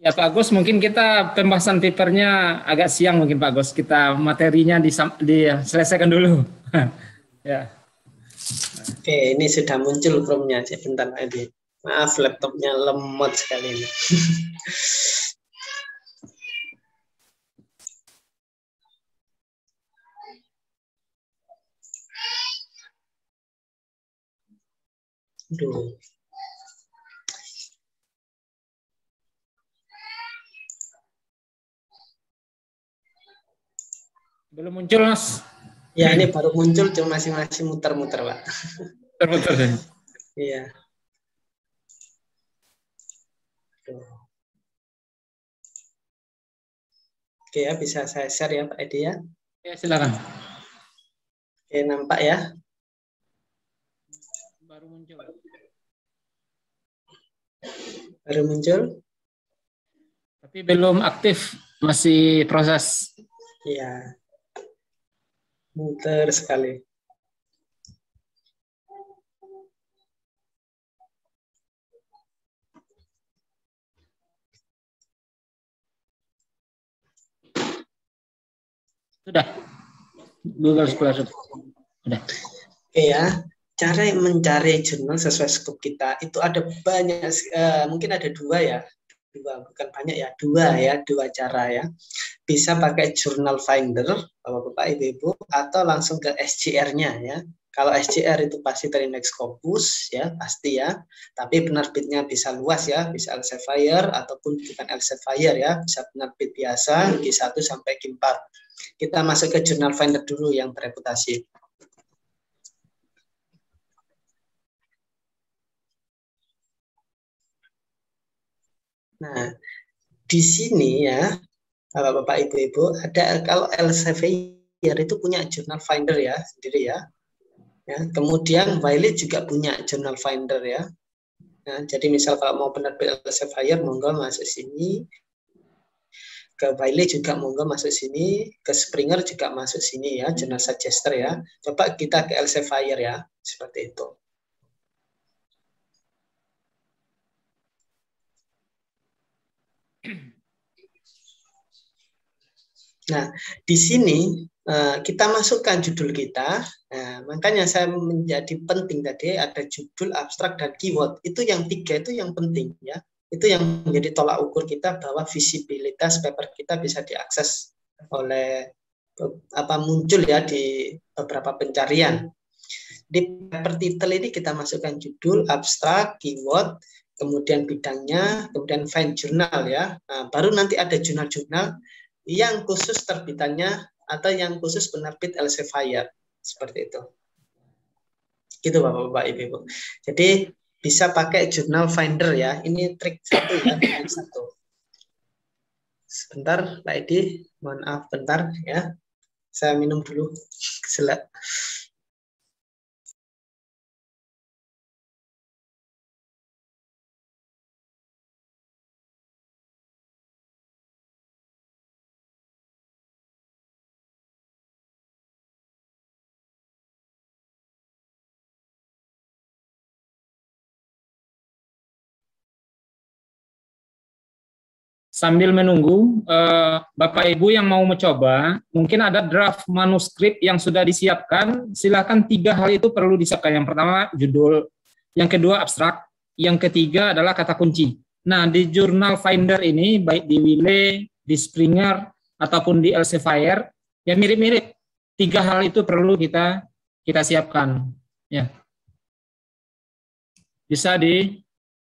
Ya Pak Agus, mungkin kita pembahasan papernya agak siang mungkin Pak Agus. Kita materinya diselesaikan dulu. Ya. Oke, ini sudah muncul Chrome-nya. Sebentar lagi. Maaf, laptopnya lemot sekali ini. Aduh. Belum muncul Mas. Ya, ini baru muncul, cuma masih muter-muter Pak. Muter-muter deh. Iya. Oke ya, bisa saya share ya Pak Edi ya. Ya silakan. Oke, nampak ya. Baru muncul. Baru muncul. Tapi belum aktif. Masih proses. Ya, muter sekali. Sudah. Google Scholar. Sudah. Oke ya, cara mencari jurnal sesuai skop kita itu ada banyak, mungkin ada dua bukan banyak ya, dua cara ya. Bisa pakai Journal Finder, Bapak-bapak, Ibu-ibu, atau langsung ke SJR-nya ya. Kalau SJR itu pasti dari Next Scopus ya, pasti ya. Tapi penerbitnya bisa luas ya, bisa Elsevier ataupun bukan Elsevier ya, bisa penerbit biasa G1 sampai G4. Kita masuk ke Journal Finder dulu yang bereputasi. Nah, di sini ya, Bapak, Ibu-ibu, ada kalau Elsevier itu punya Journal Finder ya, sendiri ya. Kemudian Wiley juga punya Journal Finder ya. Nah, jadi misal kalau mau penerbit Elsevier, monggo masuk sini. Ke Wiley juga monggo masuk sini. Ke Springer juga masuk sini ya, Journal Suggester ya. Coba kita ke Elsevier ya, seperti itu. Nah, di sini kita masukkan judul kita. Nah, makanya saya menjadi penting tadi ada judul, abstrak, dan keyword. Itu yang tiga itu yang penting ya. Itu yang menjadi tolak ukur kita bahwa visibilitas paper kita bisa diakses oleh muncul ya di beberapa pencarian. Di paper title ini kita masukkan judul, abstrak, keyword, kemudian bidangnya, kemudian find jurnal ya. Nah, baru nanti ada jurnal-jurnal yang khusus terbitannya atau yang khusus penerbit Elsevier, seperti itu. Gitu Bapak-bapak, Ibu-ibu. Jadi bisa pakai Journal Finder ya. Ini trik satu ya, trik satu. Sebentar Pak Edi, mohon maaf bentar ya. Saya minum dulu. Selak. Sambil menunggu, Bapak Ibu yang mau mencoba, mungkin ada draft manuskrip yang sudah disiapkan, silakan 3 hal itu perlu disiapkan. Yang pertama, judul. Yang kedua, abstrak. Yang ketiga adalah kata kunci. Nah, di Journal Finder ini, baik di Wiley, di Springer, ataupun di Elsevier, ya mirip-mirip. 3 hal itu perlu kita siapkan. Ya. Bisa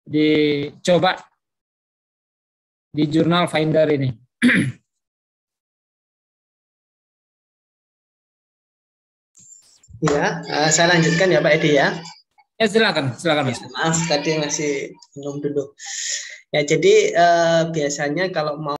dicoba di Journal Finder ini. Ya, saya lanjutkan ya Pak Edi ya. Ya silakan Mas. Maaf tadi masih minum dulu. Ya jadi biasanya kalau mau